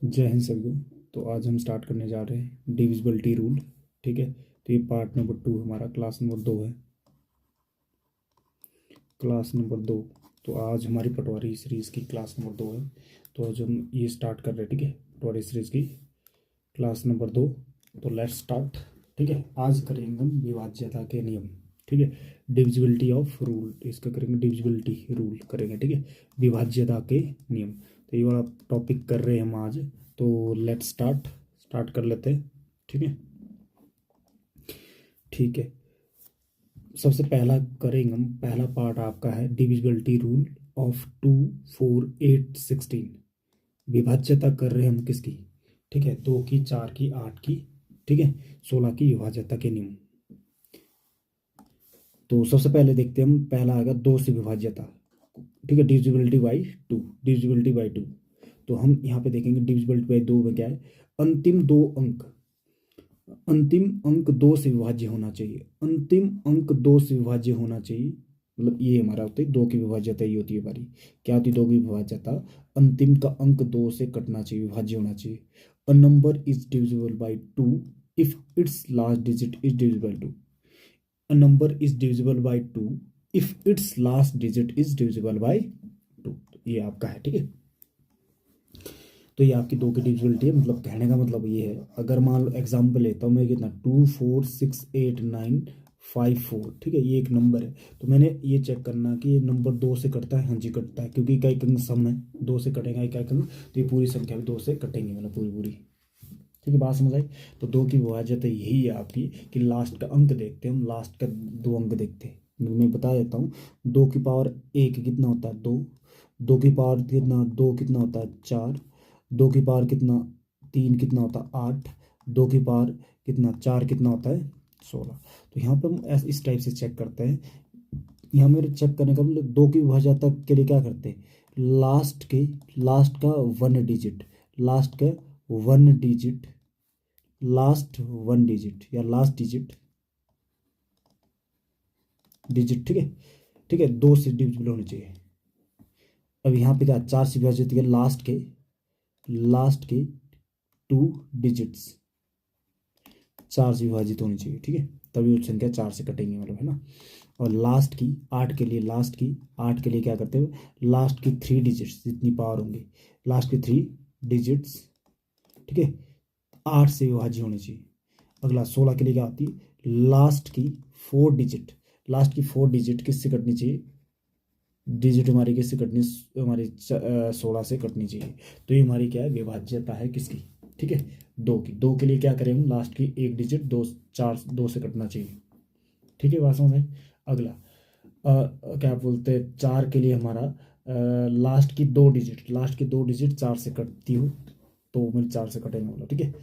जय हिंद सभी को। तो आज हम स्टार्ट करने जा रहे हैं डिविजिबिलिटी रूल। ठीक है, तो ये पार्ट नंबर 2 हमारा, क्लास नंबर 2 है, क्लास नंबर 2। तो आज हमारी पटवारी सीरीज़ की क्लास नंबर 2 है। तो आज हम ये स्टार्ट कर रहे हैं, ठीक है, पटवारी सीरीज़ की क्लास नंबर 2। तो लेट्स स्टार्ट। ठीक है, आज करेंगे हम विभाज्यता के नियम। ठीक है, डिविजिबिलिटी ऑफ रूल, इसका करेंगे डिविजिबिलिटी रूल करेंगे। ठीक है, विभाज्यता के नियम। तो ये वाला टॉपिक कर रहे हैं हम आज। तो लेट्स स्टार्ट कर लेते हैं। ठीक है, ठीक है, सबसे पहला करेंगे हम, पहला पार्ट आपका है डिविजिबिलिटी रूल ऑफ 2, 4, 8, 16। विभाज्यता कर रहे हैं हम किसकी? ठीक है, 2 की, 4 की, 8 की, ठीक है, 16 की विभाज्यता के नियम। तो सबसे पहले देखते हैं हम, पहला आएगा 2 से विभाज्यता। ठीक है, डिविजिबिलिटी बाई 2, डिविजिबिलिटी बाई 2। तो हम यहाँ पे देखेंगे डिविजिबिलिटी बाई 2 में क्या है, अंतिम दो अंक, अंतिम अंक 2 से विभाज्य होना चाहिए, अंतिम अंक 2 से विभाज्य होना चाहिए। मतलब ये हमारा होता है 2 की विभाज्यता, ये होती है हमारी, क्या होती है 2 की विभाज्यता, अंतिम का अंक 2 से कटना चाहिए, विभाज्य होना चाहिए। A number is divisible by 2 if its last digit is divisible two. A number is divisible by 2 if its last digit is divisible by 2। ये आपका है। ठीक है, तो ये आपकी 2 की डिविजिबिलिटी है। मतलब कहने का मतलब ये है, अगर मान लो एग्जाम्पल लेता हूँ मैं, कितना 2, 4, 6, 8, 9, 5, 4। ठीक है, ये एक नंबर है, तो मैंने ये चेक करना कि ये नंबर 2 से कटता है। हाँ जी कटता है, क्योंकि इकाई अंक सम है, 2 से कटेगा इकाई अंक, तो ये पूरी संख्या भी 2 से कटेंगे, मतलब पूरी पूरी। ठीक है, बात समझ आई। तो 2 की विभाज्यता यही है आपकी कि लास्ट का अंक देखते हैं हम, लास्ट का 2 अंक देखते हैं। मैं बता देता हूँ, 2 की पावर 1 कितना होता है 2, 2 की पावर कितना 2 कितना होता है 4, 2 की पावर कितना 3 कितना होता है 8, 2 की पावर कितना 4 कितना होता है 16। तो यहाँ पे हम इस टाइप से चेक करते हैं। यहाँ मेरे चेक करने का मतलब 2 की विभाज्यता के लिए क्या करते हैं, लास्ट का 1 डिजिट, लास्ट का 1 डिजिट, लास्ट 1 डिजिट या लास्ट डिजिट। ठीक है, ठीक है, 2 से डिविजिबल होनी चाहिए। अब यहाँ पे क्या 4 से विभाजित है, लास्ट के 2 डिजिट्स 4 से विभाजित होनी चाहिए। ठीक है, तभी वो संख्या 4 से कटेंगी, मतलब है ना। और लास्ट की 8 के लिए, लास्ट के लिए क्या करते हो, लास्ट की 3 डिजिट्स जितनी पावर होंगे, लास्ट की 3 डिजिट्स, ठीक है, 8 से विभाज्य होनी चाहिए। अगला 16 के लिए क्या होती है, लास्ट की 4 डिजिट, लास्ट की 4 डिजिट किससे कटनी चाहिए, डिजिट हमारी किससे कटनी, हमारी 16 से कटनी चाहिए। तो ये हमारी क्या है, विभाज्यता है किसकी, ठीक है, 2 की। 2 के लिए क्या करेंगे, लास्ट की 1 डिजिट 2, 4, 2 से कटना चाहिए। ठीक है, बात समझ में। अगला क्या बोलते हैं, 4 के लिए हमारा लास्ट की 2 डिजिट, 4 से कटती हो तो मेरे 4 से कटेंगे, मतलब ठीक है।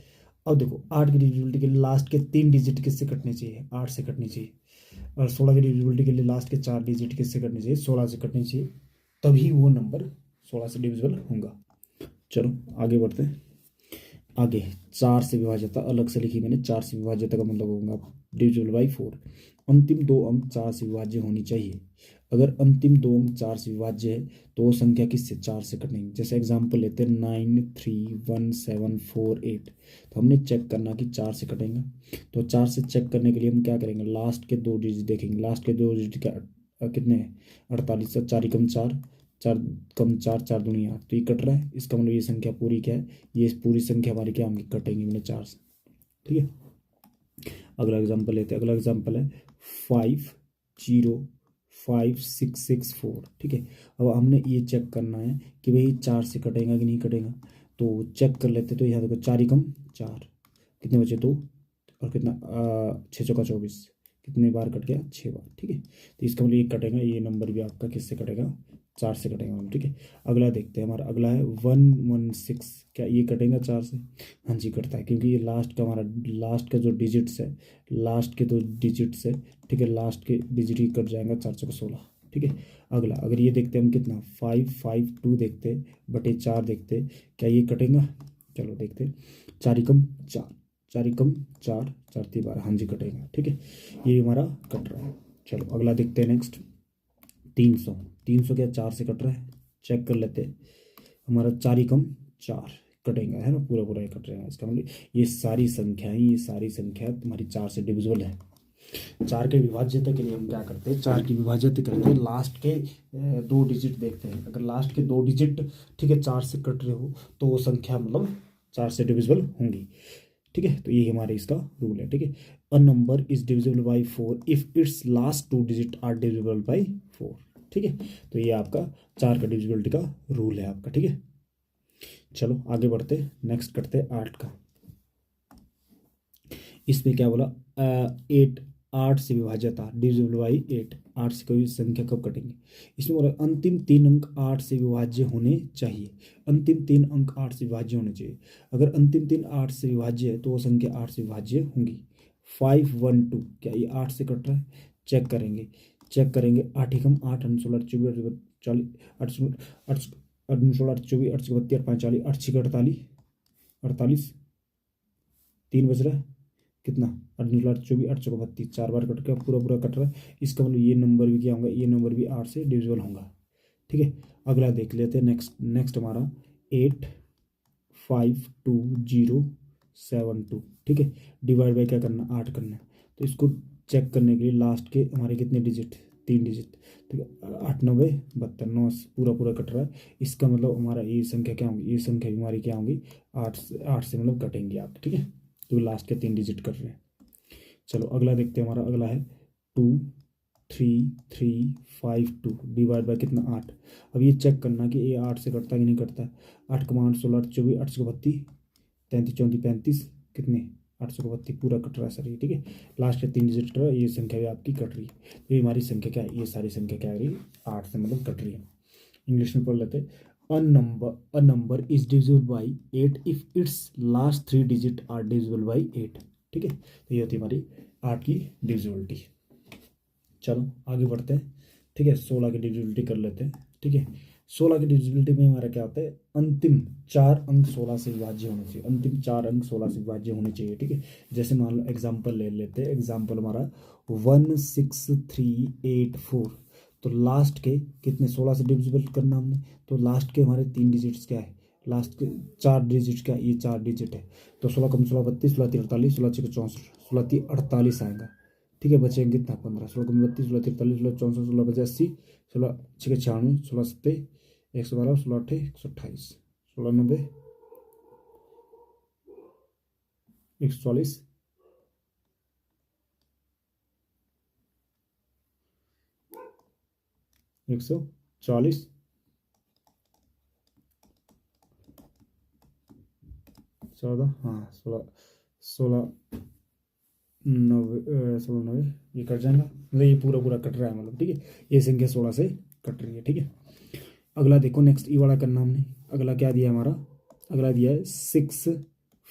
अब देखो 8 की डिविजिबिलिटी के लिए लास्ट के 3 डिजिट किससे कटने चाहिए, 8 से कटनी चाहिए। और 16 की डिविजिबिलिटी के लिए लास्ट के 4 डिजिट किससे कटनी चाहिए, 16 से कटनी चाहिए, तभी वो नंबर 16 से डिविजिबल होगा। चलो आगे बढ़ते हैं। आगे 4 से विभाज्यता अलग से लिखी मैंने, 4 से विभाज्यता का मतलब होगा डिविजिबल बाई 4। अंतिम दो अंक 4 से विभाज्य होनी चाहिए। अगर अंतिम दो अंक 4 से विभाज्य है तो वो संख्या किससे 4 से कटेंगे। जैसे एग्जांपल लेते हैं 9, 3, 1, 7, 4, 8। तो हमने चेक करना कि 4 से कटेंगे। तो 4 से चेक करने के लिए हम क्या करेंगे, लास्ट के 2 डिजिट देखेंगे, लास्ट के 2 डिजिट कितने हैं 48, 4 कम 4, 4 कम 4, 4 दूनी 8, तो ये कट रहा है। इसका मतलब ये संख्या पूरी क्या है, ये पूरी संख्या हमारी क्या होंगी, कटेंगी मैंने 4 से। ठीक है, अगला एग्जांपल लेते हैं। अगला एग्जांपल है 5, 0, 5, 6, 6, 4। ठीक है, अब हमने ये चेक करना है कि भाई 4 से कटेगा कि नहीं कटेगा। तो चेक कर लेते। तो यहाँ देखो 4 कम 4, कितने बचे 2, और कितना 6 चौका 24, कितने बार कट गया 6 बार। ठीक है, तो इसका मतलब ये कटेगा, ये नंबर भी आपका किससे कटेगा, 4 से कटेगा मतलब। ठीक है, अगला देखते हैं, हमारा अगला है 116। क्या ये कटेगा 4 से, हाँ जी कटता है, क्योंकि ये लास्ट का हमारा, लास्ट का जो डिजिट्स है, लास्ट के 2 डिजिट्स है। ठीक है, लास्ट के डिजिट ही कट जाएगा, 4 चौका 16। ठीक है, अगला अगर ये देखते हैं हम कितना 5, 5, 2 देखते हैं बटे 4 देखते हैं, क्या ये कटेगा, चलो देखते हैं। 4 कम 4, 4 कम 4, 4 3 12, हाँ जी कटेगा। ठीक है, ये हमारा कट रहा है। चलो अगला देखते हैं नेक्स्ट 300। 300 क्या 4 से कट रहा है, चेक कर लेते हैं। हमारा 4 कम 4, कटेगा, है ना, पूरा पूरा कट जाएगा। इसका मतलब ये सारी संख्या तुम्हारी 4 से डिविजिबल है। 4 के विभाज्यता के लिए हम क्या करते हैं, 4 की विभाज्यता करते हैं, लास्ट के 2 डिजिट देखते हैं। अगर लास्ट के 2 डिजिट ठीक है 4 से कट रहे हो तो वो संख्या मतलब 4 से डिविजिबल होंगी, ठीक है। तो ये हमारे इसका रूल है, ठीक है। A number is divisible by 4 if its last 2 digit are divisible by 4, ठीक है। तो ये आपका 4 का डिविजिबिलिटी का रूल है आपका, ठीक है। चलो आगे बढ़ते, नेक्स्ट करते 8 का। इसमें क्या बोला, 8 8 से विभाज्यता डिविजिबल बाई 8, 8 से कोई संख्या कब कटेंगे। इसमें बोला अंतिम 3 अंक 8 से विभाज्य होने चाहिए। अंतिम 3 अंक 8 से विभाज्य होने चाहिए। अगर अंतिम 3 8 से विभाज्य है तो वो संख्या 8 से विभाज्य होंगी। 5 1 2 क्या ये 8 से कट रहा है, चेक करेंगे 8 एकम 8 8 16 24 40 8 8 16 24 8 32 8 5 40 8 6 48 48 3 बज रहा है कितना, 8 8 24 8 6 32 4 बार कट के पूरा पूरा कट रहा है। इसका मतलब ये नंबर भी क्या होगा, ये नंबर भी 8 से डिविजिबल होगा, ठीक है। अगला देख लेते हैं, नेक्स्ट हमारा 8 5 2 0 7 2, ठीक है। डिवाइड बाई क्या करना, 8 करना है। तो इसको चेक करने के लिए लास्ट के हमारे कितने डिजिट, 3 डिजिट, ठीक है। 8 9 72 9 पूरा पूरा कट रहा है। इसका मतलब हमारा ये संख्या क्या होगी, ये संख्या भी हमारी क्या होगी, 8 से मतलब कटेंगे आप, ठीक है। तो लास्ट के 3 डिजिट कर रहे हैं। चलो अगला देखते हैं, हमारा अगला है 2 3 3 5 2 डिवाइड बाय कितना 8। अब ये चेक करना कि ये 8 से कटता कि नहीं कटता। 8 कमा 8 16 8 24 8 6 32 33 34 35 कितने 832 पूरा कट रहा है सर ये, ठीक है। लास्ट के 3 डिजिट रहा है, ये संख्या भी आपकी कट रही है। तो ये हमारी संख्या क्या है, ये सारी संख्या क्या है, 8 से मतलब कट रही है। इंग्लिश में पढ़ लेते हैं, a number is divisible by 8 if its last 3 digit are divisible by 8, ठीक है। तो ये होती है हमारी 8 की डिविजिबिलिटी। चलो आगे बढ़ते हैं, ठीक है। 16 की डिविजिबिलिटी कर लेते हैं, ठीक है। 16 की डिविजिबिलिटी में हमारा क्या होता है, अंतिम 4 अंक 16 से विभाज्य होने चाहिए। अंतिम 4 अंक 16 से विभाज्य होने चाहिए, ठीक है। जैसे मान लो एग्जाम्पल ले लेते हैं, एग्जाम्पल हमारा 16384। तो लास्ट के कितने 16 से डिविजिबल करना हमने, तो लास्ट के हमारे 3 डिजिट्स क्या है, लास्ट के 4 डिजिट क्या, ये 4 डिजिट है। तो 16 कम 16 32 16 3 48 16 6 64 16 3 48 आएगा, ठीक है। बचेंगे कितना 15, 16 कम 32 16 43 16 64 16 बचे 80 16 6 96 16 70 112 16 8 128 16 90 144 140 14 हाँ 16 16 90 16 90 ये कट जाएगा, मतलब ये पूरा पूरा कट रहा है मतलब, ठीक है। ये संख्या 16 से कट रही है, ठीक है। अगला देखो, नेक्स्ट ई वाला करना हमने। अगला क्या दिया हमारा, अगला दिया है 6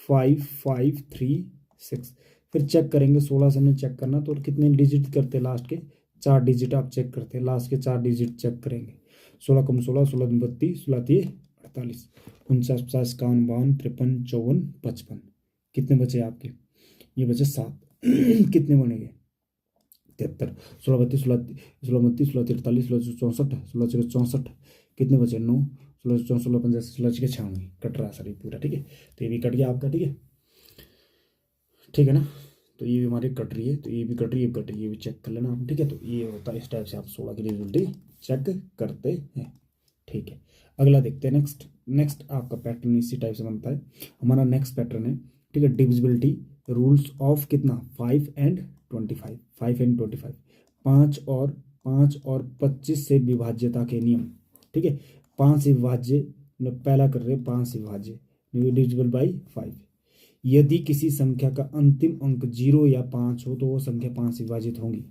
5 5 3 6। फिर चेक करेंगे 16 से हमने चेक करना, तो कितने डिजिट करते हैं, लास्ट के 4 डिजिट आप चेक करते हैं, लास्ट के 4 डिजिट चेक करेंगे। 16 कम 16 16 32 16 3 48 49 50 51 52 53 54 55 कितने बचे आपके, ये बचे 7 कितने बनेंगे 73 16 32 16 32 16 43 16 64 16 64 कितने बचे 9 16 64 16 50 16 96 कट रहा है सर ये पूरा, ठीक है। तो ये भी कट गया आपका, ठीक है, ठीक है ना। तो ये भी हमारी कट रही है, तो ये भी कट रही है, कट रही है, ये भी चेक कर लेना आप, ठीक है। तो ये होता है, इस टाइप से आप 16 की डिविजिबिलिटी चेक करते हैं, ठीक है। अगला देखते हैं, नेक्स्ट आपका पैटर्न इसी टाइप से बनता है। हमारा नेक्स्ट पैटर्न है, ठीक है, डिविजिबिलिटी रूल्स ऑफ कितना 5 एंड 25 5 एंड 25 5 और 25 से विभाज्यता के नियम, ठीक है। 5 से विभाज्य मतलब पहला कर रहे हैं 5 से विभाज्य डिविजिबल बाई 5। यदि किसी संख्या का अंतिम अंक 0 या 5 हो तो वो संख्या 5 से विभाजित होंगी,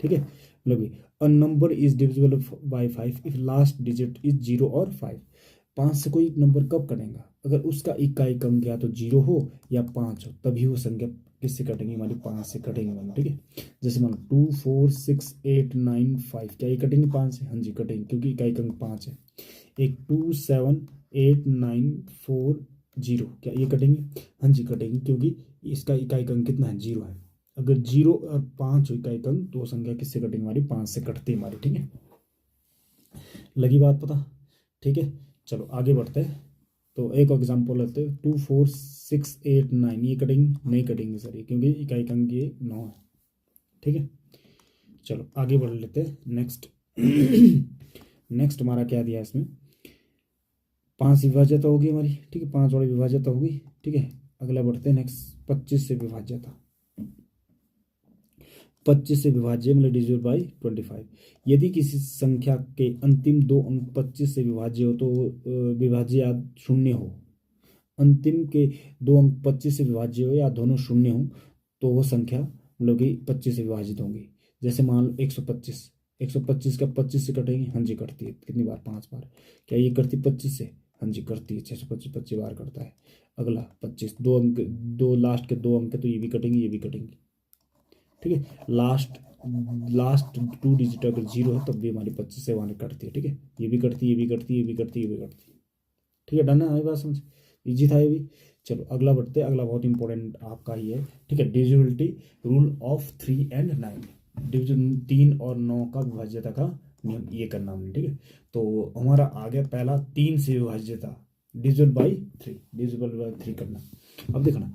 ठीक है। मतलब अ number is divisible by 5 if last digit is 0 और 5। 5 से कोई नंबर कब कटेगा, अगर उसका इकाई अंक या तो 0 हो या 5 हो, तभी वो संख्या किससे कटेंगी, हमारी 5 से कटेंगे मतलब, ठीक है। जैसे मान 2 4 6 8 9 5 क्या ये कटेंगे 5 से, हाँ जी कटेंगे, क्योंकि इकाई अंक 5 है। एक 2 7 8 9 4 0 क्या ये कटेंगे, हाँ जी कटेंगे, क्योंकि इसका इकाई अंक कितना है 0 है। अगर 0 और 5 इकाई अंक तो संख्या किससे कटेंगे, हमारी 5 से कटती है हमारी, ठीक है। लगी बात पता, ठीक है। चलो आगे बढ़ते हैं। तो एक एग्जाम्पल लेते हैं, 2 4 6 8 9, ये कटेंगे नहीं कटेंगे सर ये, क्योंकि इकाई का अंक ये 9 है। ठीक है, चलो आगे बढ़ लेते हैं। नेक्स्ट नेक्स्ट हमारा क्या दिया है इसमें, 5 विभाज्यता होगी हमारी। ठीक है, 5 वाली विभाज्यता होगी। ठीक है, अगला बढ़ते हैं नेक्स्ट, 25 से विभाज्यता। 25 से विभाज्य मतलब डिविजिबल बाई 25। यदि किसी संख्या के अंतिम दो अंक 25 से विभाज्य हो तो विभाज्य या शून्य हो, अंतिम के दो अंक 25 से विभाज्य हो या दोनों शून्य हो तो वो संख्या मतलब कि 25 से विभाजित होंगी। जैसे मान लो 125, 125 का 25 से कटेंगे, हाँ जी करती है, कितनी बार, 5 बार। क्या ये करती 25 से, हाँ जी करती है, 625 25 बार करता है। अगला 25, दो अंक, दो लास्ट के दो अंक तो ये भी कटेंगे ये भी कटेंगे। ठीक है, लास्ट लास्ट 2 डिजिट अगर 0 है तब भी हमारी 25 से हमारी कटती है। ठीक है, ये भी कटती है, ये भी कटती है, ये भी कटती है, ये भी कटती है। ठीक है, डन है, हमारी बात समझ, इजी था ये भी। चलो अगला बढ़ते हैं, अगला बहुत इंपॉर्टेंट आपका ही है। ठीक है, divisibility rule of 3 and 9, division 3 और 9 का विभाज्यता का नियम, ये करना हमने। ठीक है, तो हमारा आ गया पहला 3 से विभाज्यता, डिविजिबल बाई 3, डिविजिबल बाई 3 करना। अब देखना,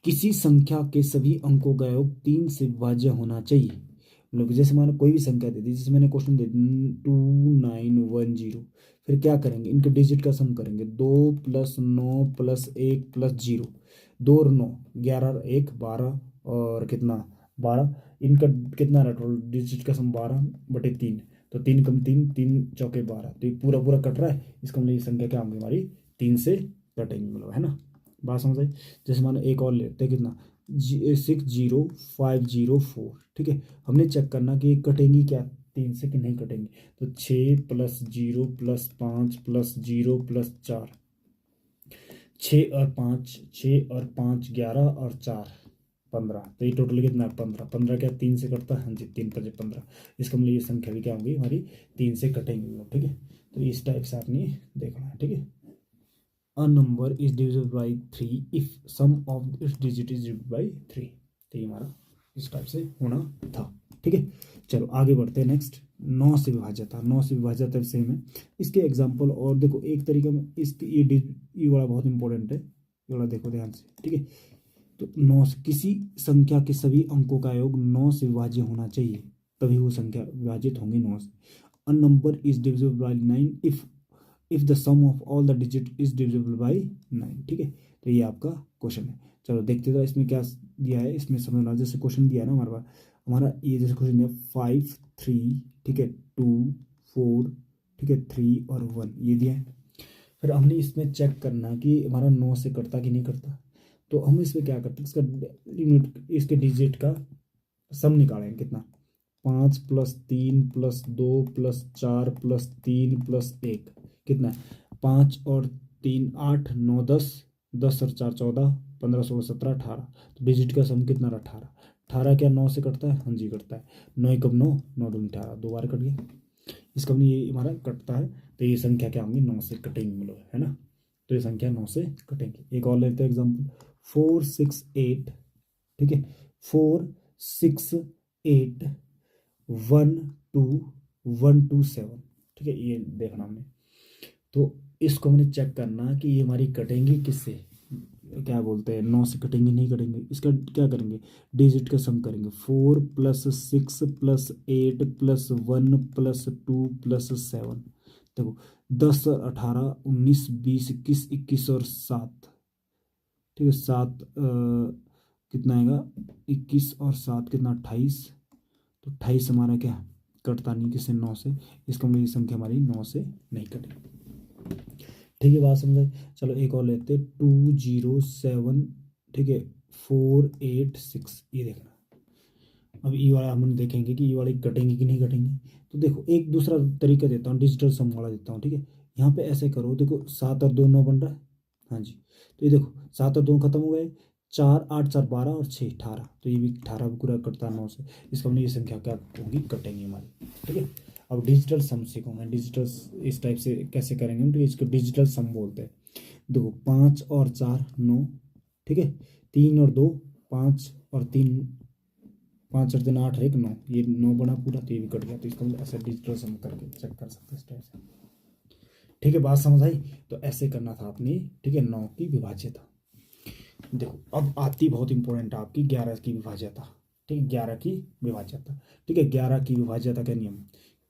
किसी संख्या के सभी अंकों का योग 3 से विभाज्य होना चाहिए। मतलब जैसे मानो कोई भी संख्या दे दी, जैसे मैंने क्वेश्चन दे 2910, फिर क्या करेंगे, इनके डिजिट का सम करेंगे, 2 + 9 + 1 + 0, 2 और 9 11, 1 12 और कितना 12, इनका कितना रहा टोटल डिजिट का सम 12/3, तो 3 कम 3, 3 चौके 12, तो ये पूरा पूरा कट रहा है। इसका मतलब ये संख्या क्या होगी हमारी 3 से कटेंगी, मतलब है ना, बात समझ आई। जैसे मानो एक और लेते हैं, कितना 60504। ठीक है, हमने चेक करना कि ये कटेंगी क्या 3 से कि नहीं कटेंगी, तो 6 + 0 + 5 + 0 + 4, 6 और 5, 6 और 5 11 और 4 15, तो ये टोटल कितना है 15, 15 क्या 3 से कटता है, हाँ जी 3 × 5 15। इसका मतलब ये संख्या भी क्या होगी हमारी 3 से कटेंगी। ठीक है, तो इस टाइप से आपने देखना है। ठीक है, a number is divisible by 3 if sum of its digit is divided by 3, तो ये हमारा इस टाइप से होना था। ठीक है, चलो आगे बढ़ते हैं। नेक्स्ट 9 से विभाज्यता, 9 से विभाज्यता सेम है। इसके एग्जांपल और देखो, एक तरीके में इसके ये वाला बहुत इंपॉर्टेंट है, ये वाला देखो ध्यान से। ठीक है, तो 9 से किसी संख्या के सभी अंकों का योग 9 से विभाज्य होना चाहिए, तभी वो संख्या विभाजित होंगी 9 से। A number is divisible by 9 if the sum of all the digit is divisible by 9। ठीक है, तो ये आपका क्वेश्चन है। चलो देखते तो इसमें क्या दिया है, इसमें समझना, जैसे क्वेश्चन दिया है ना हमारे पास, हमारा ये जैसे क्वेश्चन दिया 5 3, ठीक है 2 4, ठीक है 3 और 1 ये दिया है। फिर हमने इसमें चेक करना कि हमारा 9 से कटता कि नहीं करता, तो हम इसमें क्या करते हैं, इसका लिमिट, इसके डिजिट का सम निकालेंगे, कितना 5 + 3 + 2 + 4 + 3 + 1, कितना है 5 और 3 8 9 10, 10 और 4 14 15 16 17 18, तो डिजिट का सम कितना रहा 18। 18 क्या 9 से कटता है, हाँ जी कटता है, 9 एकम 9, 9 दूनी 18, 2 बार कट गया। इसका मतलब ये हमारा कटता है, तो ये संख्या क्या होंगी 9 से कटेंगी, मतलब है ना, तो ये संख्या 9 से कटेंगी। एक और लेते हैं एग्जाम्पल 4 6 8, ठीक है 4 6 8 1 2 1 2 7, ठीक है ये देखना हमने, तो इसको हमने चेक करना कि ये हमारी कटेंगी किससे, क्या बोलते हैं 9 से कटेंगे नहीं कटेंगे। इसका क्या करेंगे, डिजिट का सम करेंगे, 4 + 6 + 8 + 1 + 2 + 7, देखो 10 और 18 19 20 21 21 और 7, ठीक है 7 कितना आएगा 21 और 7 कितना 28, तो 28 हमारा क्या कटता नहीं किससे 9 से, इसका मतलब ये संख्या हमारी 9 से नहीं कटेगी। ठीक है बात समझ। चलो एक और लेते 2 0 7, ठीक है 4 8 6, ये देखना। अब ये वाला हम देखेंगे कि ये वाली कटेंगे कि नहीं कटेंगे, तो देखो एक दूसरा तरीका देता हूँ, डिजिटल सम वाला देता हूँ। ठीक है, यहाँ पे ऐसे करो, देखो 7 और 2 9 बन रहा है, हाँ जी, तो ये देखो 7 और 2 खत्म हो गए, 4 8 4 12 और 6 18, तो ये भी 18 पूरा कटता है 9 से, इसका मतलब ये संख्या क्या होगी कटेंगी हमारी। ठीक है, अब डिजिटल सम सीखूंगा, डिजिटल इस टाइप से कैसे करेंगे हम, तो इसको डिजिटल सम बोलते हैं। देखो 5 और 4 9, ठीक है 3 और 2 5 और 3 5 और 3 8 1 9, ये 9 बना पूरा, तो ये भी कट गया, तो इसका मतलब ऐसा डिजिटल सम करके चेक कर सकते हैं इस टाइप से। ठीक है, बात समझ आई। तो ऐसे करना था आपने, ठीक है। 9 की विभाज्यता। देखो अब आती बहुत इंपॉर्टेंट है आपकी 11 की विभाज्यता। ठीक है, 11 की विभाज्यता। ठीक है, 11 की विभाज्यता का नियम,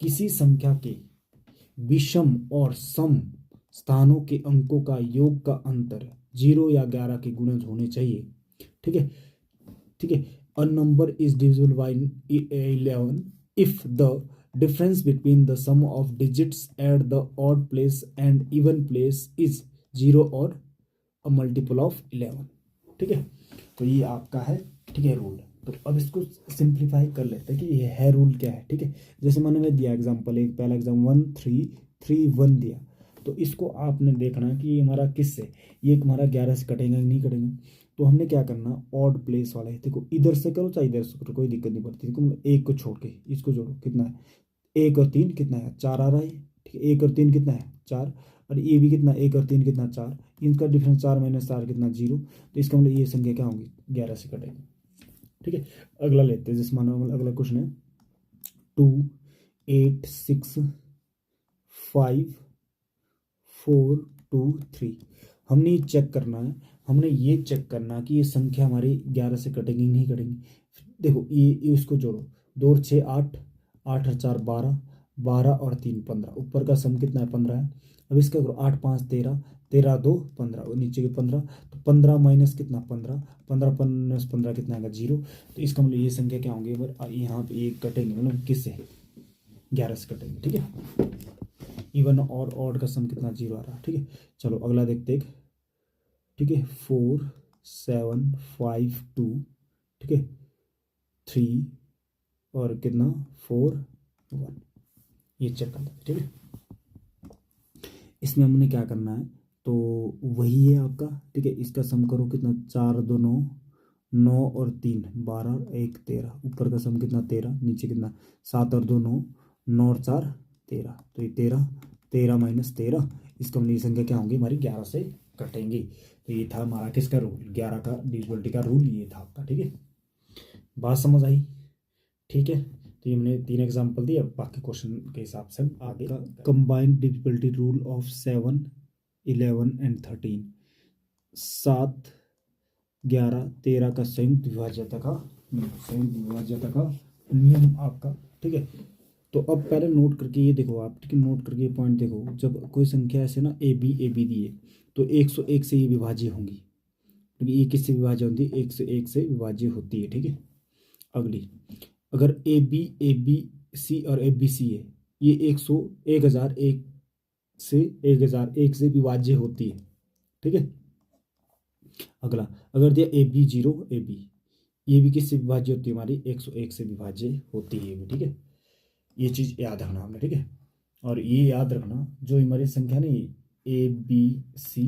किसी संख्या के विषम और सम स्थानों के अंकों का योग का अंतर 0 या 11 के गुणज होने चाहिए। ठीक है, ठीक है। A number is divisible bye 11 if the difference between the sum of digits at the odd place and even place is 0 और a multiple of 11। ठीक है, तो ये आपका है, ठीक है, रूल। तो अब इसको सिंप्लीफाई कर लेते हैं कि ये है रूल क्या है। ठीक है, जैसे मैंने दिया एग्जांपल, एक पहला एग्जाम 1 3 3 1 दिया, तो इसको आपने देखना कि ये हमारा किससे, ये हमारा 11 से कटेगा नहीं कटेगा। तो हमने क्या करना, ऑड प्लेस वाले, देखो इधर से करो चाहे इधर से करो, कोई दिक्कत नहीं पड़ती। देखो एक को छोड़ के इसको जोड़ो, कितना है, 1 और 3 कितना है, 4 आ रहा है। ठीक है, 1 और 3 कितना है, 4। और ये भी कितना, 1 और 3 कितना, 4। इनका डिफरेंस 4 माइनस 4 कितना, 0। तो इसका मतलब ये संख्या क्या होगी, 11 से कटेगी। ठीक है, अगला लेते हैं, जिसमें अगला क्वेश्चन है 2 8 6 5 4 2 3। हमने ये चेक करना है, हमने ये चेक करना कि ये संख्या हमारी 11 से कटेगी नहीं कटेगी। देखो ये उसको जोड़ो, 2 और 6 8, 8 और 4 12, 12 और 3 15, ऊपर का सम कितना है, 15 है। अब इसका करो, 8 5 13, 13 2 15, और नीचे के 15, तो 15 माइनस कितना, 15, 15 माइनस 15 कितना आएगा, 0। तो इसका मतलब ये संख्या क्या होंगी, यहाँ पे ये कटेंगे, मतलब किससे, 11 से कटेंगे। ठीक है, इवन और ऑड का सम कितना, 0 आ रहा है। ठीक है, चलो अगला देखते हैं। ठीक है, 4 7 5 2, ठीक है, 3 और कितना, 4 1, ये चेक कर लेते। ठीक है, इसमें हमने क्या करना है, तो वही है आपका। ठीक है, इसका सम करो कितना, 4 2 9, 9 और 3 12 और 1 13, ऊपर का सम कितना, 13, नीचे कितना, 7 और 2 9, 9 और 4 13, तो ये 13, 13 माइनस 13, इसका मतलब ये संख्या क्या होंगी, हमारी 11 से कटेंगी। तो ये था हमारा किसका रूल, 11 का डिविजिबिलिटी का रूल, ये था आपका। ठीक है, बात समझ आई। ठीक है, तो ये हमने 3 एग्जाम्पल दिए, बाकी क्वेश्चन के हिसाब से आगे का combined divisibility rule of 7 11 and 13। 7 11 13 का संयुक्त विभाज्यता का नियम आपका। ठीक है, तो अब पहले नोट करके ये देखो आप, ठीक है, नोट करके पॉइंट देखो, जब कोई संख्या ऐसे ना ए बी दी है, तो 101 से ये विभाज्य होंगी, क्योंकि ये किससे विभाज्य होती है, 101 से विभाज्य होती है। ठीक है, अगली, अगर ए बी सी और ए बी सी है, ये 1001 से 1001 से विभाज्य होती है। ठीक है, अगला, अगर दिया ए बी 0 ए बी, ये भी किससे विभाज्य होती है, हमारी 101 से विभाज्य होती है ये भी। ठीक है, ये चीज़ याद रखना हमने। ठीक है, और ये याद रखना जो हमारी संख्या नहीं, ए बी सी,